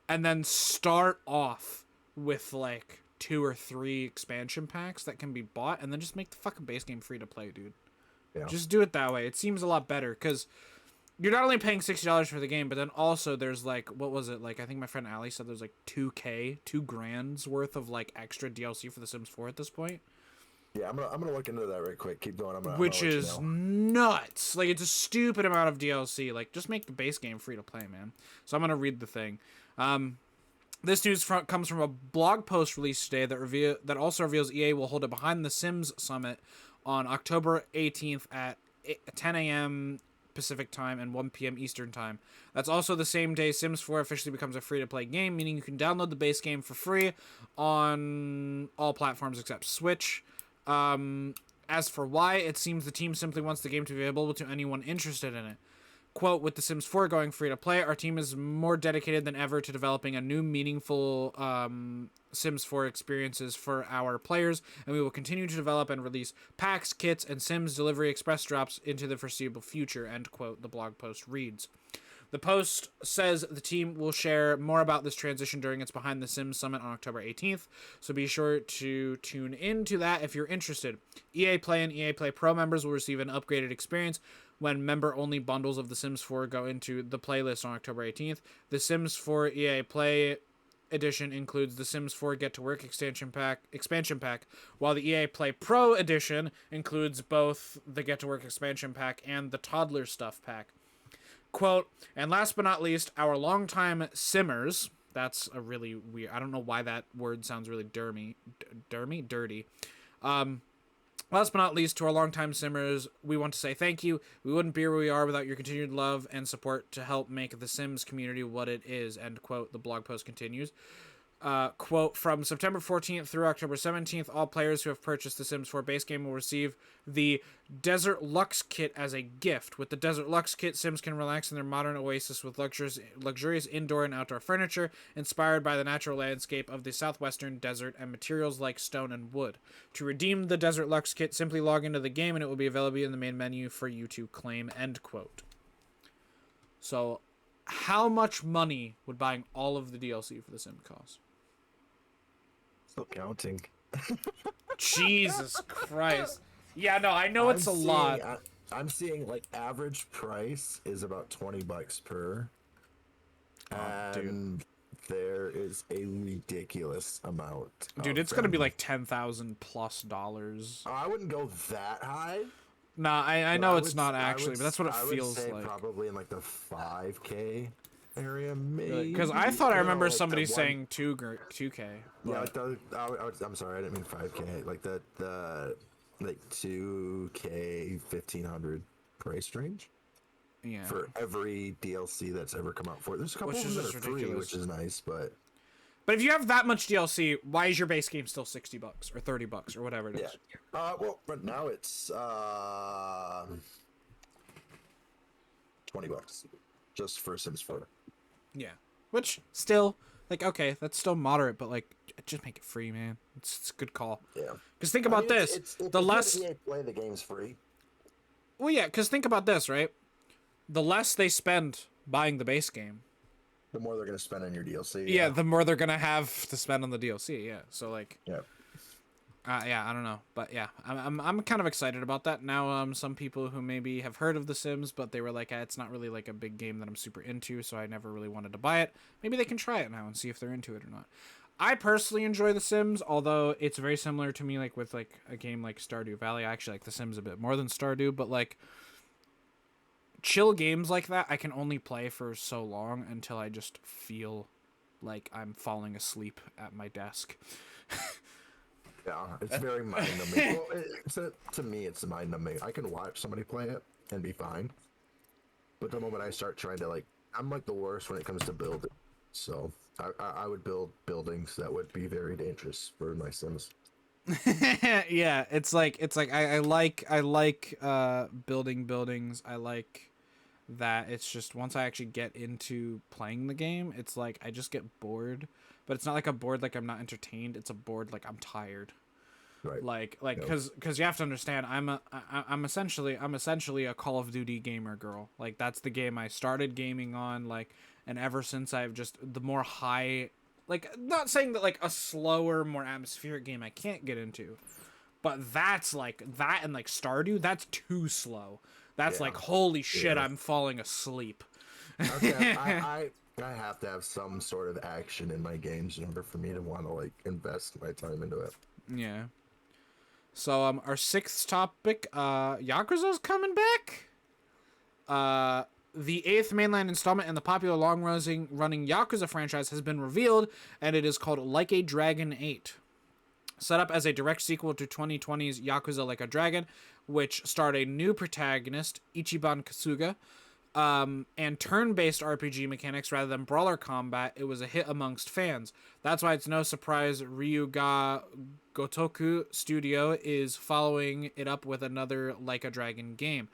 and then start off with like 2 or 3 expansion packs that can be bought, and then just make the fucking base game free to play, dude. Yeah. Just do it that way. It seems a lot better because you're not only paying $60 for the game, but then also there's like, what was it? Like, I think my friend Ali said there's like $2,000 worth of like extra DLC for The Sims 4 at this point, Yeah, I'm gonna look into that right quick. Keep going. which is nuts. Like, it's a stupid amount of DLC. Like, just make the base game free to play, man. So I'm gonna read the thing. This news comes from a blog post released today that also reveals EA will hold a Behind the Sims Summit on October 18th at 10 a.m. Pacific time and 1 p.m. Eastern time. That's also the same day Sims 4 officially becomes a free-to-play game, meaning you can download the base game for free on all platforms except Switch. As for why, it seems the team simply wants the game to be available to anyone interested in it. Quote, with The Sims 4 going free to play, our team is more dedicated than ever to developing a new meaningful Sims 4 experiences for our players, and we will continue to develop and release packs, kits, and Sims Delivery Express drops into the foreseeable future, end quote, the blog post reads. The post says the team will share more about this transition during its Behind the Sims Summit on October 18th, so be sure to tune in to that if you're interested. EA Play and EA Play Pro members will receive an upgraded experience when member-only bundles of The Sims 4 go into the playlist on October 18th. The Sims 4 EA Play edition includes the Sims 4 Get to Work expansion pack, while the EA Play Pro edition includes both the Get to Work expansion pack and the Toddler Stuff pack. Quote, and last but not least, our longtime Simmers, That's a really weird. I don't know why that word sounds really dirty. Last but not least, to our longtime simmers, we want to say thank you. We wouldn't be where we are without your continued love and support to help make the Sims community what it is. End quote. The blog post continues. Quote, from September 14th through October 17th, all players who have purchased the Sims 4 base game will receive the Desert Lux Kit as a gift. With the Desert Lux Kit, Sims can relax in their modern oasis with luxurious indoor and outdoor furniture inspired by the natural landscape of the southwestern desert and materials like stone and wood. To redeem the Desert Lux Kit, simply log into the game and it will be available in the main menu for you to claim. End quote. So, how much money would buying all of the DLC for the Sims cost? Still counting. Jesus Christ. Yeah, no, I know it's a lot. I'm seeing like average price is about $20 per. And there is a ridiculous amount. Dude, it's gonna be like $10,000+ I wouldn't go that high. Nah, I know it's not actually, but that's what it feels I would say like. probably in like the 5K area, maybe. Because I thought I remember like somebody the saying 2K. Yeah, like I'm sorry, I didn't mean 5K. Like the like 2K 1500 price range. Yeah. For every DLC that's ever come out for it. There's a couple Which of is them that are just free, ridiculous. which is nice, but if you have that much DLC, why is your base game still $60 or $30 or whatever it is? yeah. Well, but now it's $20 just for Sims 4. Yeah. Which still, like, okay, that's still moderate, but like, just make it free, man. It's a good call. Yeah. Because think about this: the less play the game's free. Well, yeah, because think about this, right? The less they spend buying the base game, the more they're gonna spend on your DLC. yeah, the more they're gonna have to spend on the DLC. Yeah, so like, yeah, yeah, I don't know, but yeah, I'm kind of excited about that now. Some people who maybe have heard of The Sims, but they were like, it's not really like a big game that I'm super into, so I never really wanted to buy it. Maybe they can try it now and see if they're into it or not. I personally enjoy The Sims, although it's very similar to me, like with like a game like Stardew Valley. I actually like The Sims a bit more than Stardew, but like chill games like that, I can only play for so long until I just feel like I'm falling asleep at my desk. Yeah, it's very mind numbing. Well, to me, it's mind numbing. I can watch somebody play it and be fine, but the moment I start trying to like, I'm like the worst when it comes to building. So I would build buildings that would be very dangerous for my Sims. Yeah, it's like I like building buildings. I like that it's just once I actually get into playing the game, it's like I just get bored. But it's not like a bored like I'm not entertained. It's a bored like I'm tired. Right. Like because you have to understand I'm essentially a Call of Duty gamer girl. Like that's the game I started gaming on, like, and ever since I've just the more high, like, not saying that like a slower, more atmospheric game I can't get into, but that's like that, and like Stardew, that's too slow. That's like holy shit, I'm falling asleep. Okay, I have to have some sort of action in my games in order for me to want to like invest my time into it. Yeah. So our sixth topic, Yakuza's coming back. The 8th mainline installment in the popular long-running Yakuza franchise has been revealed, and it is called Like a Dragon 8. Set up as a direct sequel to 2020's Yakuza Like a Dragon, which starred a new protagonist, Ichiban Kasuga, and turn-based RPG mechanics rather than brawler combat, it was a hit amongst fans. That's why it's no surprise Ryuga Gotoku Studio is following it up with another Like a Dragon game.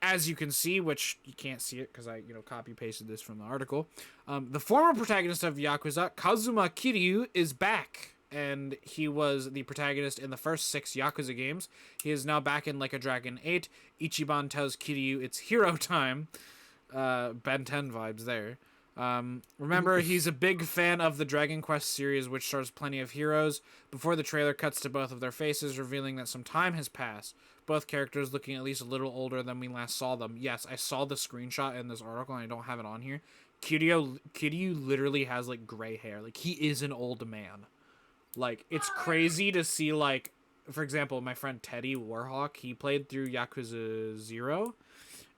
As you can see, which you can't see it because I copy-pasted this from the article, the former protagonist of Yakuza, Kazuma Kiryu, is back. And he was the protagonist in the first 6 Yakuza games. He is now back in Like a Dragon 8. Ichiban tells Kiryu it's hero time. Ben 10 vibes there. Remember, he's a big fan of the Dragon Quest series, which stars plenty of heroes. Before the trailer cuts to both of their faces, revealing that some time has passed. Both characters looking at least a little older than we last saw them. Yes, I saw the screenshot in this article, and I don't have it on here. Kiryu literally has, like, gray hair. Like, he is an old man. Like, it's crazy to see, like, for example, my friend Teddy Warhawk, he played through Yakuza 0,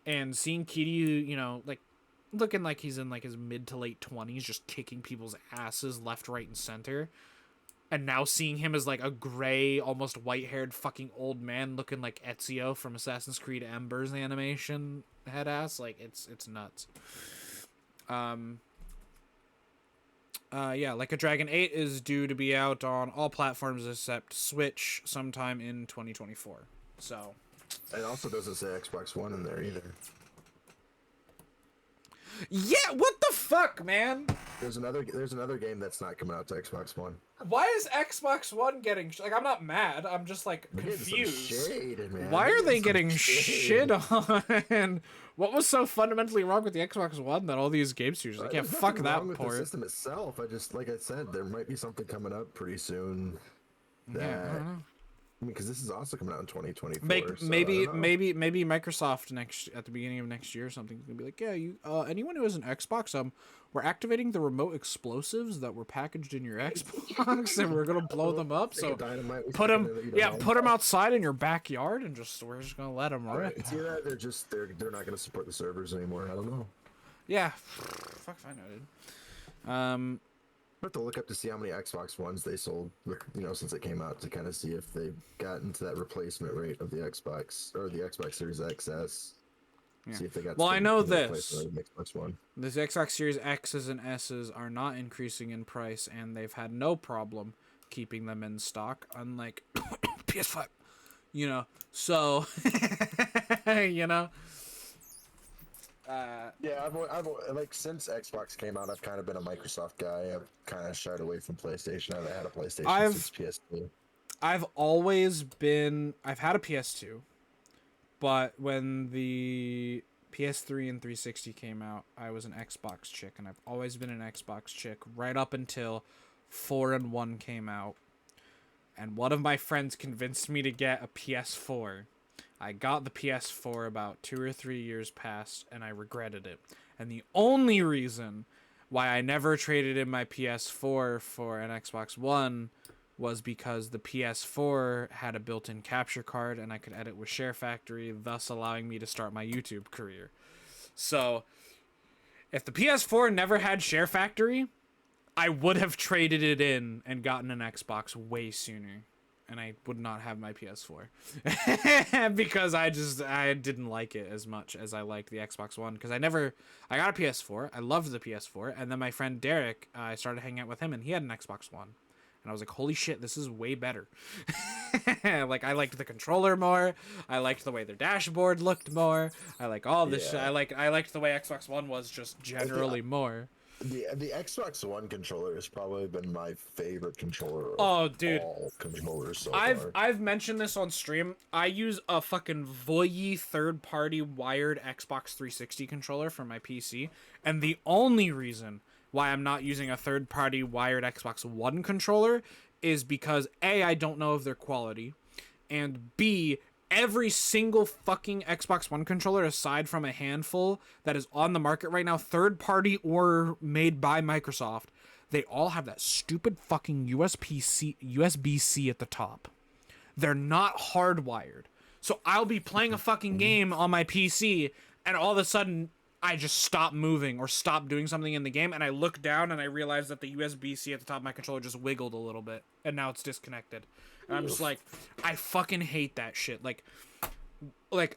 and seeing Kiryu, like, looking like he's in like his mid to late 20s, just kicking people's asses left, right, and center. And now seeing him as like a gray, almost white-haired fucking old man looking like Ezio from Assassin's Creed Embers animation head ass, like it's nuts. Yeah, Like a Dragon 8 is due to be out on all platforms except Switch sometime in 2024. So It also doesn't say Xbox One in there either. yeah, what the fuck, man? There's another game that's not coming out to Xbox One. Why is Xbox One getting like? I'm not mad. I'm just like We're getting some confused. shade, man. Why We're are they some getting shit on? What was so fundamentally wrong with the Xbox One that all these game studios like, yeah, There's fuck nothing that wrong with the port. system itself. I just, like I said, there might be something coming up pretty soon. That, Yeah, I don't know. I mean, because this is also coming out in 2024. Maybe, so I maybe, don't know. maybe Microsoft at the beginning of next year or something is gonna be like, yeah, you anyone who has an Xbox, we're activating the remote explosives that were packaged in your Xbox, and we're gonna blow them up. Stick a So dynamite, we put stick it them, in the yeah, dynamite. put them outside in your backyard, and we're just gonna let them rip. It's either they're not going to support the servers anymore. I don't know. Yeah, fuck if I know, dude. I have to look up to see how many Xbox Ones they sold, since it came out, to kind of see if they've gotten to that replacement rate of the Xbox or the Xbox Series XS. Yeah. See if they got. Well, I know the this. replacement of the Xbox One. The Xbox Series X's and S's are not increasing in price, and they've had no problem keeping them in stock, unlike PS5. So Yeah, I've like since Xbox came out, I've kind of been a Microsoft guy. I've kind of shied away from PlayStation. I haven't had a PlayStation since PS2. I've had a PS2, but when the PS3 and 360 came out, I was an Xbox chick, and I've always been an Xbox chick right up until 4 and 1 came out. And one of my friends convinced me to get a PS4. I got the PS4 about 2 or 3 years past, and I regretted it. And the only reason why I never traded in my PS4 for an Xbox One was because the PS4 had a built-in capture card, and I could edit with Share Factory, thus allowing me to start my YouTube career. So, if the PS4 never had Share Factory, I would have traded it in and gotten an Xbox way sooner. And I would not have my PS4 because I didn't like it as much as I liked the Xbox One. Because I got a PS4. I loved the PS4. And then my friend Derek, I started hanging out with him, and he had an Xbox One. And I was like, holy shit, this is way better. Like, I liked the controller more. I liked the way their dashboard looked more. I like all this shit. I liked the way Xbox One was just generally more. The Xbox One controller has probably been my favorite controller. Oh, dude. All controllers so far. I've mentioned this on stream. I use a fucking Voye third-party wired Xbox 360 controller for my PC, and the only reason why I'm not using a third-party wired Xbox One controller is because A, I don't know of their quality, and B, every single fucking Xbox One controller, aside from a handful that is on the market right now, third party or made by Microsoft, they all have that stupid fucking USB-C at the top. They're not hardwired. So I'll be playing a fucking game on my PC, and all of a sudden I just stop moving or stop doing something in the game, and I look down and I realize that the USB-C at the top of my controller just wiggled a little bit, and now it's disconnected. And I'm just like, I fucking hate that shit. Like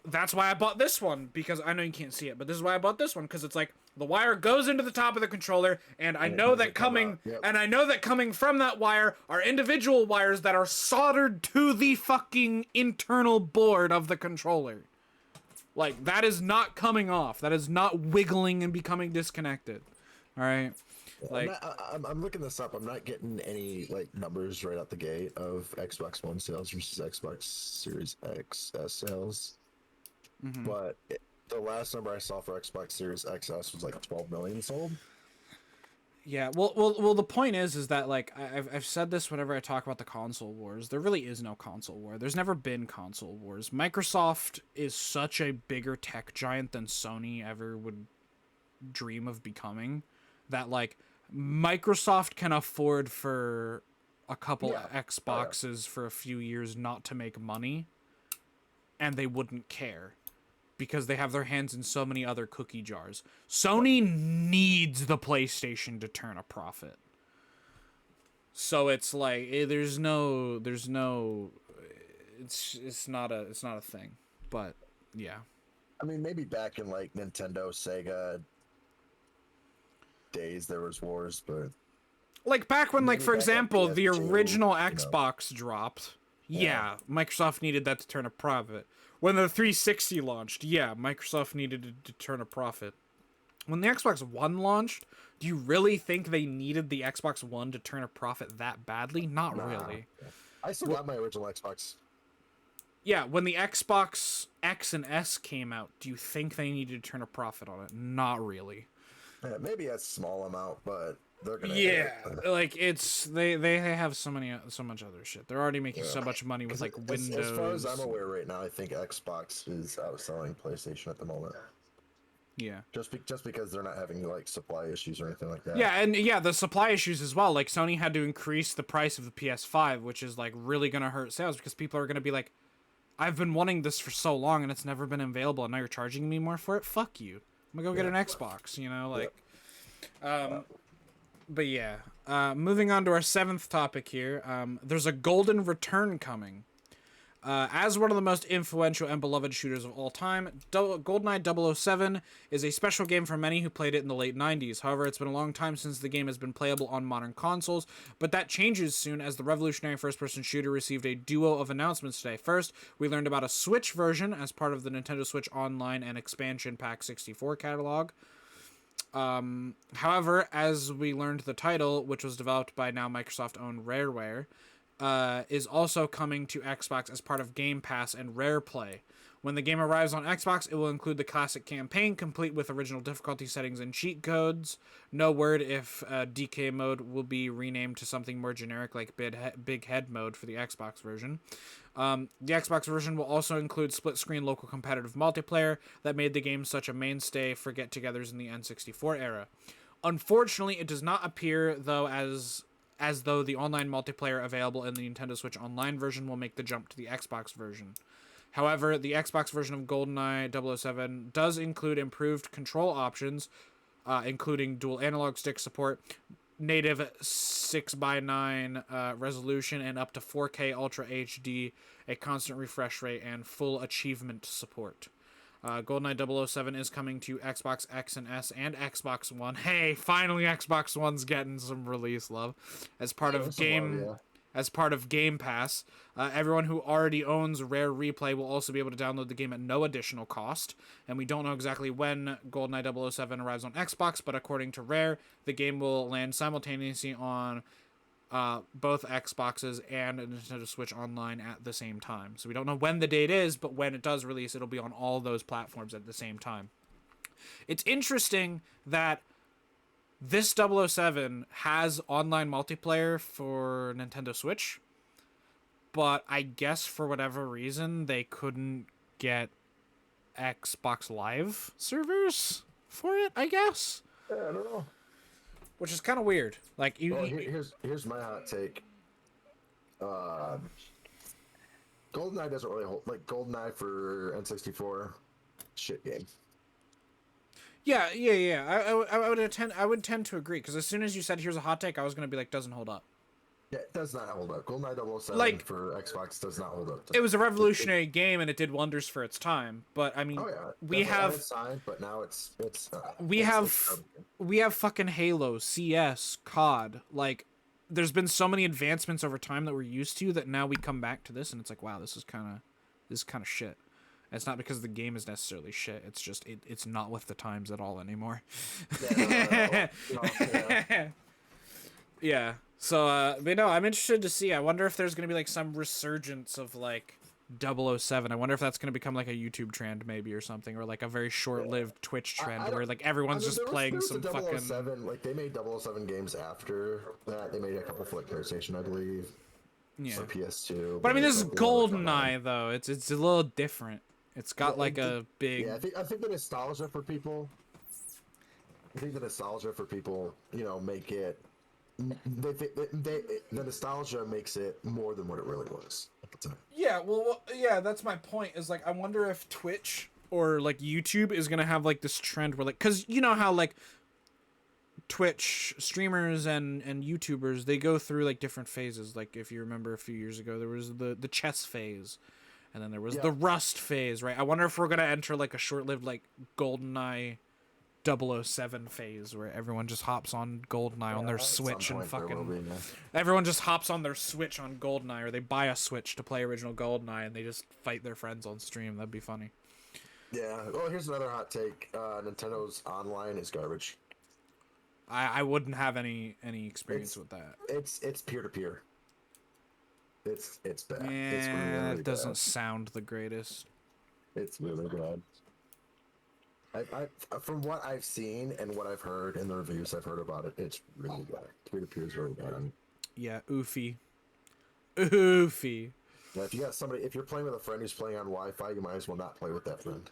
that's why I bought this one, because I know you can't see it, but this is why I bought this one, because it's like the wire goes into the top of the controller, and I know that coming from that wire are individual wires that are soldered to the fucking internal board of the controller. Like, that is not coming off. That is not wiggling and becoming disconnected. All right. Like, I'm looking this up. I'm not getting any numbers right out the gate of Xbox One sales versus Xbox Series X sales. mm-hmm. But the last number I saw for Xbox Series XS was 12 million sold. Yeah, well. The point is that I've said this whenever I talk about the console wars. There really is no console war. There's never been console wars. Microsoft is such a bigger tech giant than Sony ever would dream of becoming, that Microsoft can afford for a couple Xboxes for a few years not to make money, and they wouldn't care. because they have their hands in so many other cookie jars. Sony needs the PlayStation to turn a profit. So it's like there's no it's not a thing. But yeah. I mean, maybe back in like Nintendo, Sega days there was wars, but Like back when, like, maybe for back on example, the PS2, original you know. Xbox dropped. Yeah, Yeah. Microsoft needed that to turn a profit. When the 360 launched, yeah, Microsoft needed it to turn a profit. When the Xbox One launched, do you really think they needed the Xbox One to turn a profit that badly? Not Nah. really. I still got my original Xbox. Yeah, when the Xbox X and S came out, do you think they needed to turn a profit on it? Not really. Yeah, maybe a small amount, but they're gonna. Yeah, like it's they have so much other shit. They're already making so much money with like Windows. As far as I'm aware right now, I think Xbox is outselling PlayStation at the moment. Yeah. Just because they're not having like supply issues or anything like that. Yeah, and yeah, the supply issues as well. Like Sony had to increase the price of the PS5, which is like really gonna hurt sales because people are gonna be like, I've been wanting this for so long and it's never been available, and now you're charging me more for it. Fuck you. I'm gonna go get an Xbox. You know, like, But yeah, moving on to our 7th topic here. There's a Golden Return coming. As one of the most influential and beloved shooters of all time, GoldenEye 007 is a special game for many who played it in the late 90s. However, it's been a long time since the game has been playable on modern consoles, but that changes soon as the revolutionary first-person shooter received a duo of announcements today. First, we learned about a Switch version as part of the Nintendo Switch Online and Expansion Pack 64 catalog. However, as we learned, the title, which was developed by now Microsoft-owned Rareware, is also coming to Xbox as part of Game Pass and Rare Play. When the game arrives on Xbox, it will include the classic campaign, complete with original difficulty settings and cheat codes. No word if DK mode will be renamed to something more generic like Big Head mode for the Xbox version. The Xbox version will also include split-screen local competitive multiplayer that made the game such a mainstay for get-togethers in the N64 era. Unfortunately, it does not appear, though, as though the online multiplayer available in the Nintendo Switch Online version will make the jump to the Xbox version. However, the Xbox version of GoldenEye 007 does include improved control options, including dual analog stick support, native 6:9 resolution, and up to 4K Ultra HD, a constant refresh rate, and full achievement support. GoldenEye 007 is coming to Xbox X and S and Xbox One. Hey, finally Xbox One's getting some release love as part of Game Pass. Everyone who already owns Rare Replay will also be able to download the game at no additional cost. And we don't know exactly when GoldenEye 007 arrives on Xbox, but according to Rare, the game will land simultaneously on both Xboxes and Nintendo Switch Online at the same time. So we don't know when the date is, but when it does release, it'll be on all those platforms at the same time. It's interesting that this 007 has online multiplayer for Nintendo Switch, but I guess for whatever reason they couldn't get Xbox Live servers for it, I guess. Yeah, I don't know. Which is kind of weird. Like, here's my hot take. GoldenEye doesn't really hold, like, GoldenEye for N64, shit game. Yeah. I would tend to agree, because as soon as you said here's a hot take, I was gonna be like, doesn't hold up. Yeah, it does not hold up. GoldenEye 007 Like, for Xbox does not hold up. It was a revolutionary game and it did wonders for its time. But I mean, we have side, but now we have fucking Halo, CS, COD. Like, there's been so many advancements over time that we're used to that now we come back to this and it's like, wow, this is kind of shit. And it's not because the game is necessarily shit. It's just it's not with the times at all anymore. Yeah. So, but no, I'm interested to see. I wonder if there's going to be, like, some resurgence of, like, 007. I wonder if that's going to become, like, a YouTube trend, maybe, or something, or, like, a very short-lived Twitch trend where, like, everyone's just playing some fucking... 007, like, they made 007 games after that. They made a couple for, like, PlayStation, I believe. Yeah. For PS2. But, I mean, this is GoldenEye, though. It's a little different. It's got, like, a big... Yeah, I think the nostalgia for people... you know, make it... the nostalgia makes it more than what it really was at the time. Yeah, well, yeah, that's my point. Is like, I wonder if Twitch or like YouTube is gonna have like this trend where like, cause you know how like Twitch streamers and YouTubers, they go through like different phases. Like if you remember a few years ago, there was the chess phase, and then there was the Rust phase, right? I wonder if we're gonna enter like a short-lived like GoldenEye 007 phase where everyone just hops on GoldenEye on their Switch and fucking everyone just hops on their Switch on GoldenEye, or they buy a Switch to play original GoldenEye and they just fight their friends on stream. That'd be funny. Yeah. Well, here's another hot take. Nintendo's online is garbage. I wouldn't have any experience with that. It's peer to peer. It's bad. Yeah, it's really it doesn't bad. sound the greatest. It's really bad. I from what I've seen and what I've heard in the reviews I've heard about it, it's really bad. Peer to peer is really bad. Yeah, oofy. Now, if you got somebody, if you're playing with a friend who's playing on Wi-Fi, you might as well not play with that friend.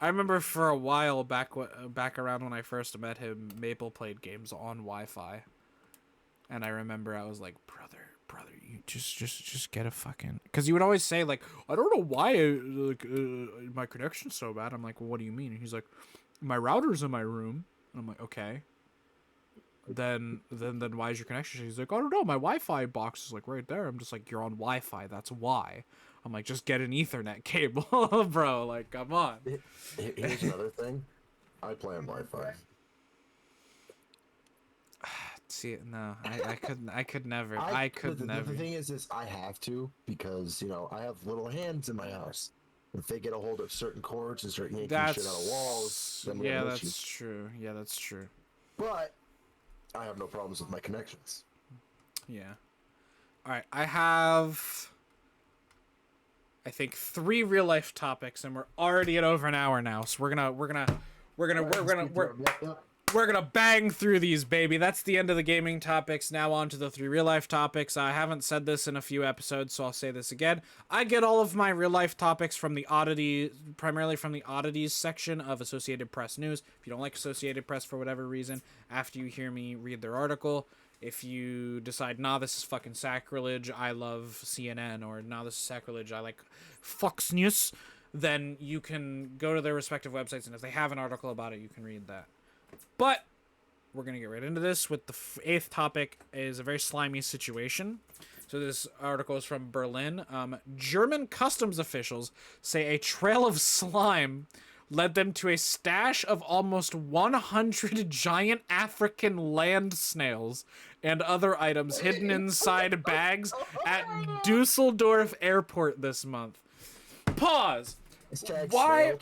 I remember for a while back around when I first met him, Maple played games on Wi-Fi, and I remember I was like, brother, you just get a fucking, because he would always say like, I don't know why my connection's so bad. I'm like, well, what do you mean? And he's like, my router's in my room, and I'm like, okay. Then why is your connection? He's like, I don't know, my Wi-Fi box is like right there. I'm just like, you're on Wi-Fi, that's why. I'm like, just get an Ethernet cable, bro. Like, come on. Here's another thing. I play on Wi-Fi. See, no, I could never. I could never. The thing is I have to, because, you know, I have little hands in my house. If they get a hold of certain cords and start yanking shit out of walls, then we have issues. True. Yeah, that's true. But I have no problems with my connections. Yeah. All right, I have, I think, 3 real life topics, and we're already at over an hour now. So we're gonna bang through these, baby. That's the end of the gaming topics. Now on to the 3 real life topics. I haven't said this in a few episodes, so I'll say this again. I get all of my real life topics from primarily from the oddities section of Associated Press News. If you don't like Associated Press for whatever reason, after you hear me read their article, if you decide, nah, this is fucking sacrilege, I love CNN, or nah, this is sacrilege, I like Fox News, then you can go to their respective websites, and if they have an article about it, you can read that. But we're going to get right into this with the 8th topic is a very slimy situation. So this article is from Berlin. German customs officials say a trail of slime led them to a stash of almost 100 giant African land snails and other items hidden inside bags at Dusseldorf Airport this month. Pause. Why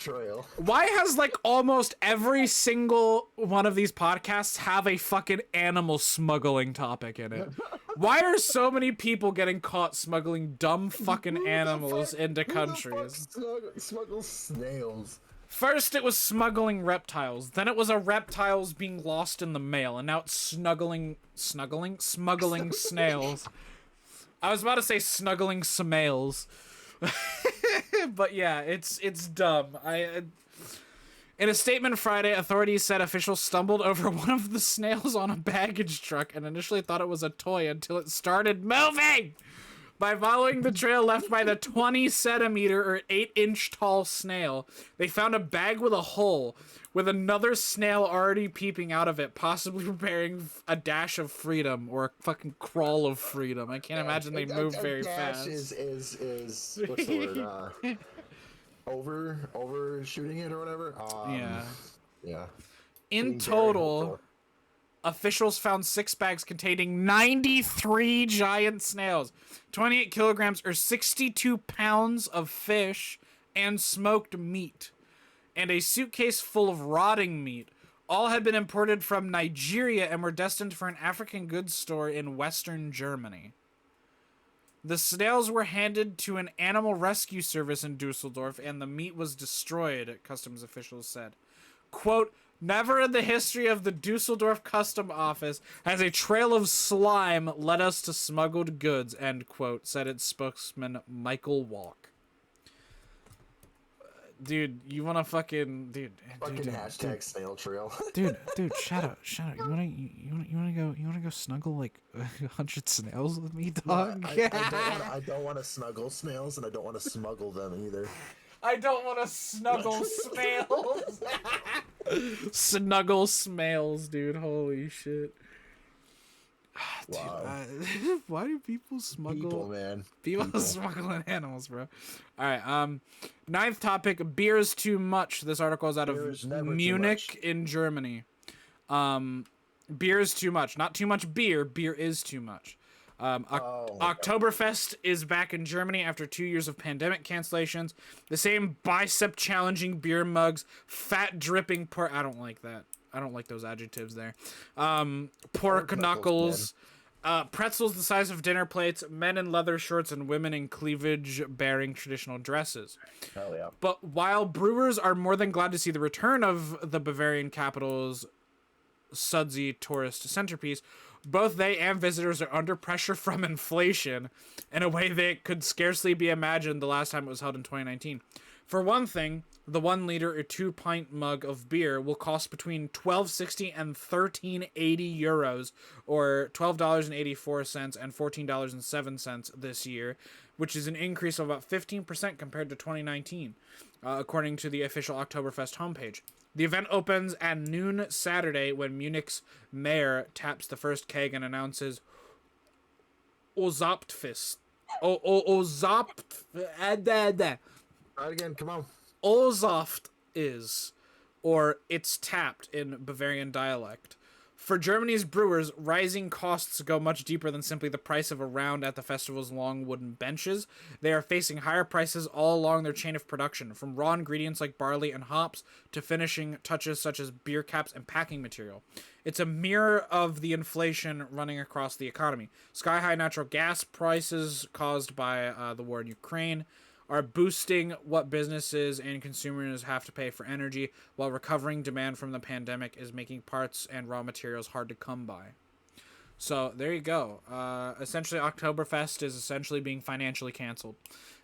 has like almost every single one of these podcasts have a fucking animal smuggling topic in it? Why are so many people getting caught smuggling dumb fucking animals into countries? Smuggle snails. First it was smuggling reptiles, then it was a reptiles being lost in the mail, and now it's smuggling snails. I was about to say snuggling smails. But yeah, it's dumb. In a statement Friday, authorities said officials stumbled over one of the snails on a baggage truck and initially thought it was a toy until it started moving. By following the trail left by the 20-centimeter or 8-inch tall snail, they found a bag with a hole, with another snail already peeping out of it, possibly preparing a dash of freedom or a fucking crawl of freedom. I can't imagine they move very fast. Is what's the word? Overshooting it or whatever. Yeah. In total, officials found 6 bags containing 93 giant snails, 28 kilograms or 62 pounds of fish and smoked meat, and a suitcase full of rotting meat. All had been imported from Nigeria and were destined for an African goods store in Western Germany. The snails were handed to an animal rescue service in Dusseldorf, and the meat was destroyed, customs officials said. Quote, never in the history of the Dusseldorf Custom Office has a trail of slime led us to smuggled goods, end quote, said its spokesman Michael Walk. Dude, you wanna fucking Fucking hashtag snail trail. dude, Shadow, You wanna go snuggle like 100 snails with me, dog? I don't want to snuggle snails, and I don't want to smuggle them either. I don't want to snuggle snails. Snuggle snails, dude. Holy shit. Dude, Wow. why do people smuggle? People, man. People smuggling animals, bro. All right. Ninth topic: beer is too much. This article is out Beer is of never too Munich much. in Germany. Beer is too much. Not too much beer. Beer is too much. Oktoberfest is back in Germany after 2 years of pandemic cancellations. The same bicep challenging beer mugs, fat dripping pork. I don't like that. I don't like those adjectives there. Pork knuckles, pretzels the size of dinner plates, men in leather shorts and women in cleavage bearing traditional dresses. Hell yeah. But while brewers are more than glad to see the return of the Bavarian capital's sudsy tourist centerpiece, both they and visitors are under pressure from inflation in a way that could scarcely be imagined the last time it was held in 2019. For one thing, the 1 liter or 2 pint mug of beer will cost between $12.60 and €13.80 euros, or $12.84 and $14.07 this year, which is an increase of about 15% compared to 2019, according to the official Oktoberfest homepage. The event opens at noon Saturday when Munich's mayor taps the first keg and announces Ozaptfest. Try it again. Come on. Ozoft is, or it's tapped in Bavarian dialect. For Germany's brewers, rising costs go much deeper than simply the price of a round at the festival's long wooden benches. They are facing higher prices all along their chain of production, from raw ingredients like barley and hops to finishing touches such as beer caps and packing material. It's a mirror of the inflation running across the economy. Sky-high natural gas prices caused by the war in Ukraine are boosting what businesses and consumers have to pay for energy, while recovering demand from the pandemic is making parts and raw materials hard to come by. So there you go. Essentially, Oktoberfest is essentially being financially canceled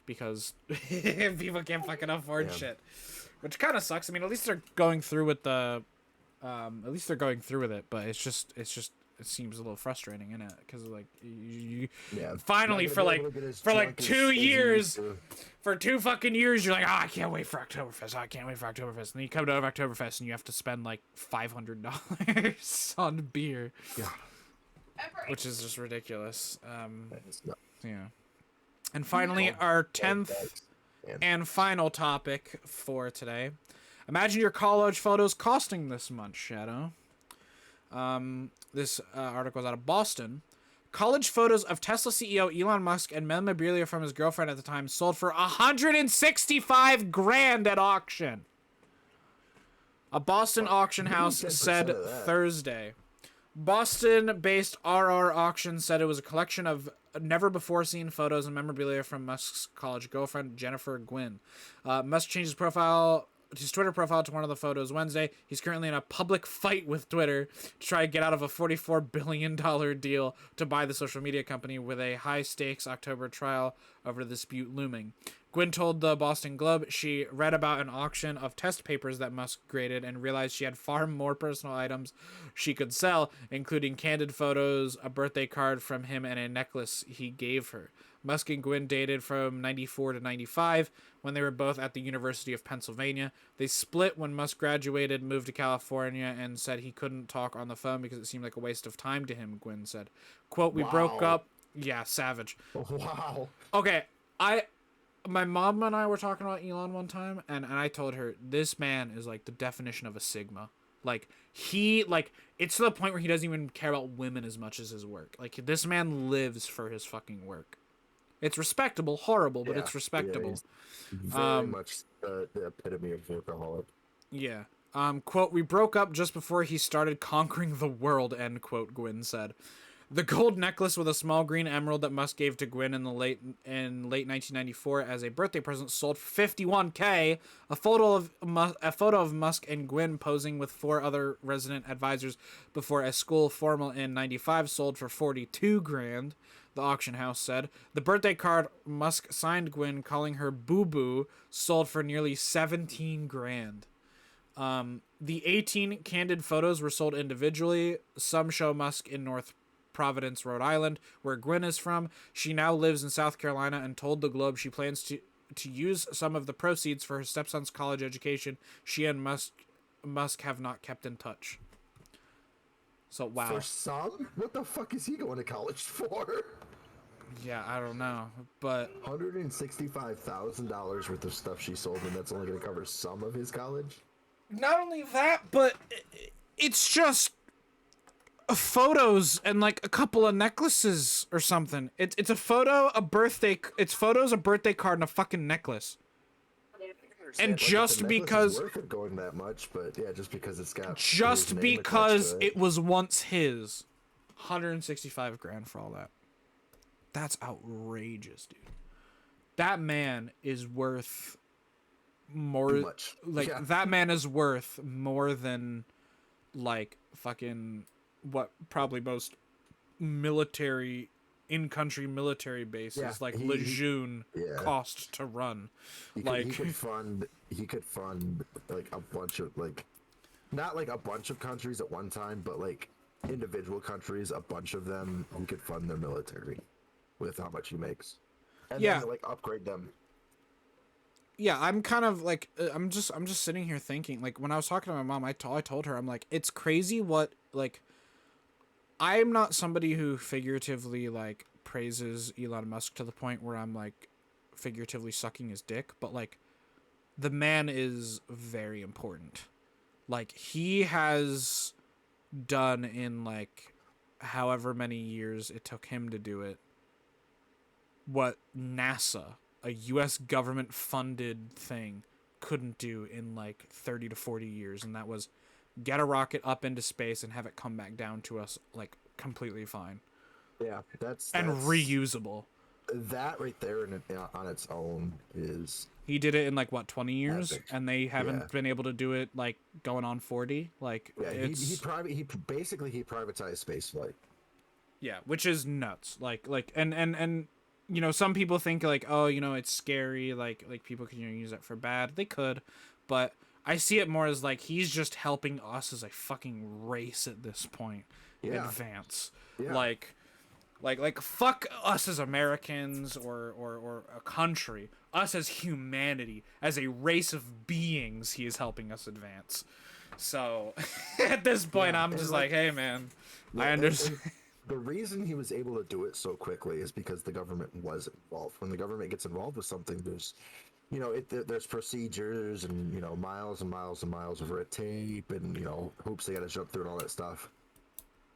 because people can't fucking afford shit, which kind of sucks. I mean, at least they're going through with the, but it seems a little frustrating, innit? Because like you finally for like 2 years, for 2 fucking years, you're like, I can't wait for Oktoberfest. And then you come to Oktoberfest and you have to spend like $500 on beer, which is just ridiculous. Yeah. And finally, our 10th and final topic for today. Imagine your college photos costing this much, Shadow. This article is out of Boston. College photos of Tesla CEO Elon Musk and memorabilia from his girlfriend at the time sold for $165,000 at auction. A Boston auction house said Thursday. Boston-based RR Auction said it was a collection of never-before-seen photos and memorabilia from Musk's college girlfriend, Jennifer Gwynn. Musk changed his Twitter profile to one of the photos Wednesday. He's currently in a public fight with Twitter to try to get out of a $44 billion deal to buy the social media company, with a high-stakes October trial over the dispute looming. Gwynn told the Boston Globe she read about an auction of test papers that Musk graded and realized she had far more personal items she could sell, including candid photos, a birthday card from him, and a necklace he gave her. Musk and Gwynn dated from 94 to 95 when they were both at the University of Pennsylvania. They split when Musk graduated, moved to California, and said he couldn't talk on the phone because it seemed like a waste of time to him, Gwynn said. Quote, we broke up. Yeah, savage. Wow. Okay, my mom and I were talking about Elon one time, and I told her, this man is like the definition of a Sigma. Like, it's to the point where he doesn't even care about women as much as his work. Like, this man lives for his fucking work. It's respectable, horrible, but it's respectable. Very much the epitome of workaholic. Yeah. Quote, we broke up just before he started conquering the world, end quote, Gwynn said. The gold necklace with a small green emerald that Musk gave to Gwynn in late 1994 as a birthday present sold for $51K. A photo of Musk and Gwynn posing with 4 other resident advisors before a school formal in '95 sold for $42,000. the auction house said. The birthday card Musk signed Gwyn, calling her Boo Boo, sold for nearly 17 grand. The 18 candid photos were sold individually. Some show Musk in North Providence, Rhode Island, where Gwyn is from. She now lives in South Carolina and told the Globe she plans to use some of the proceeds for her stepson's college education. She and Musk have not kept in touch. So, wow. For some? What the fuck is he going to college for? Yeah, I don't know, but $165,000 worth of stuff she sold, and that's only going to cover some of his college? not only that, but it's just photos and like a couple of necklaces or something. It's a photo, a birthday. It's photos, a birthday card, and a fucking necklace. And just because worth it going that much, but yeah, just because it's got just because it was once his, 165 grand for all that. That's outrageous, dude. That man is worth more. Too much. Like Yeah. that man is worth more than like fucking what probably most military in-country military bases Yeah, like he- Lejeune yeah. cost to run. He Like could fund like a bunch of like, not like a bunch of countries at one time, but like individual countries, a bunch of them. He could fund their military with how much he makes, and Yeah. then like upgrade them. yeah, I'm kind of like I'm just sitting here thinking like when I was talking to my mom, I told her I'm like it's crazy what like I'm not somebody who figuratively like praises Elon Musk to the point where I'm like figuratively sucking his dick, but like the man is very important. Like he has done in like however many years it took him to do it what NASA, a US government funded thing, couldn't do in like 30 to 40 years, and that was get a rocket up into space and have it come back down to us like completely fine Yeah, that's and reusable. that right there on its own is He did it in like what 20 years, epic. and they haven't Yeah. been able to do it like going on 40. Like yeah. it's He privatized spaceflight. yeah, which is nuts. Like and you know some people think like oh you know it's scary like people can use it for bad. They could, but I see it more as like he's just helping us as a fucking race at this point advance. Yeah. Like fuck us as Americans or a country. Us as humanity, as a race of beings, he is helping us advance. So at this point, Yeah, I'm and just like- like, hey man, Yeah, I and- understand. and the reason he was able to do it so quickly is because the government was involved. When the government gets involved with something, there's, there's procedures and miles and miles and miles of red tape and hoops they got to jump through and all that stuff.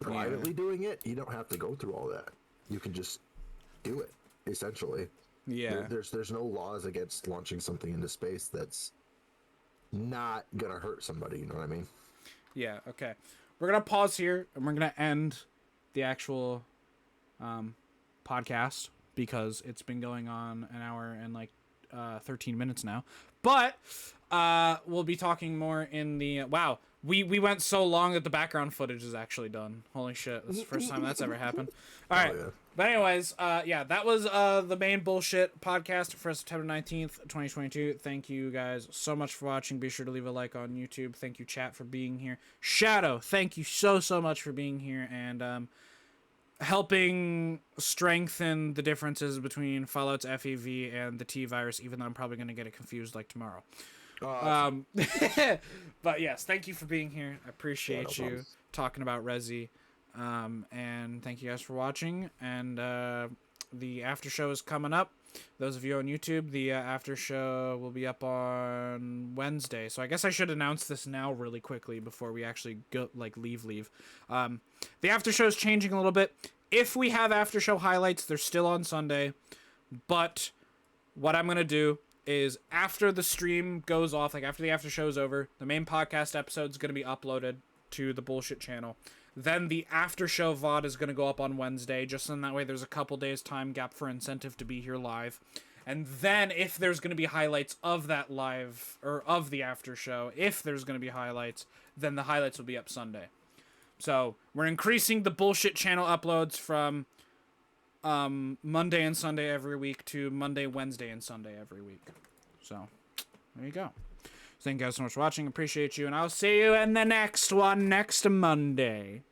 Privately doing it, you don't have to go through all that. You can just do it. Essentially, Yeah. there's no laws against launching something into space that's not gonna hurt somebody. You know what I mean? Yeah, okay. We're going to pause here and we're going to end the actual podcast because it's been going on an hour and like 13 minutes now. But we'll be talking more in the wow. We went so long that the background footage is actually done. Holy shit. That's the first time that's ever happened. All right. yeah. But anyways, yeah, that was the main bullshit podcast for September 19th, 2022. Thank you guys so much for watching. Be sure to leave a like on YouTube. Thank you, chat, for being here. Shadow, thank you so much for being here and helping strengthen the differences between Fallout's FEV and the T-Virus, even though I'm probably going to get it confused like tomorrow. But yes, thank you for being here. I appreciate you problem. talking about Resi. And thank you guys for watching. And the after show is coming up. Those of you on YouTube, the after show will be up on Wednesday. So I guess I should announce this now really quickly before we actually go leave. The after show is changing a little bit. If we have after show highlights, they're still on Sunday. But what I'm gonna do is after the stream goes off, like after the after show is over, the main podcast episode is gonna be uploaded to the bullshit channel. Then the after show VOD is going to go up on Wednesday, just in that way there's a couple days time gap for incentive to be here live. And then if there's going to be highlights of that live, or of the after show, if there's going to be highlights, then the highlights will be up Sunday. So we're increasing the bullshit channel uploads from Monday and Sunday every week to Monday, Wednesday, and Sunday every week. So, there you go. Thank you guys so much for watching. Appreciate you, and I'll see you in the next one next Monday.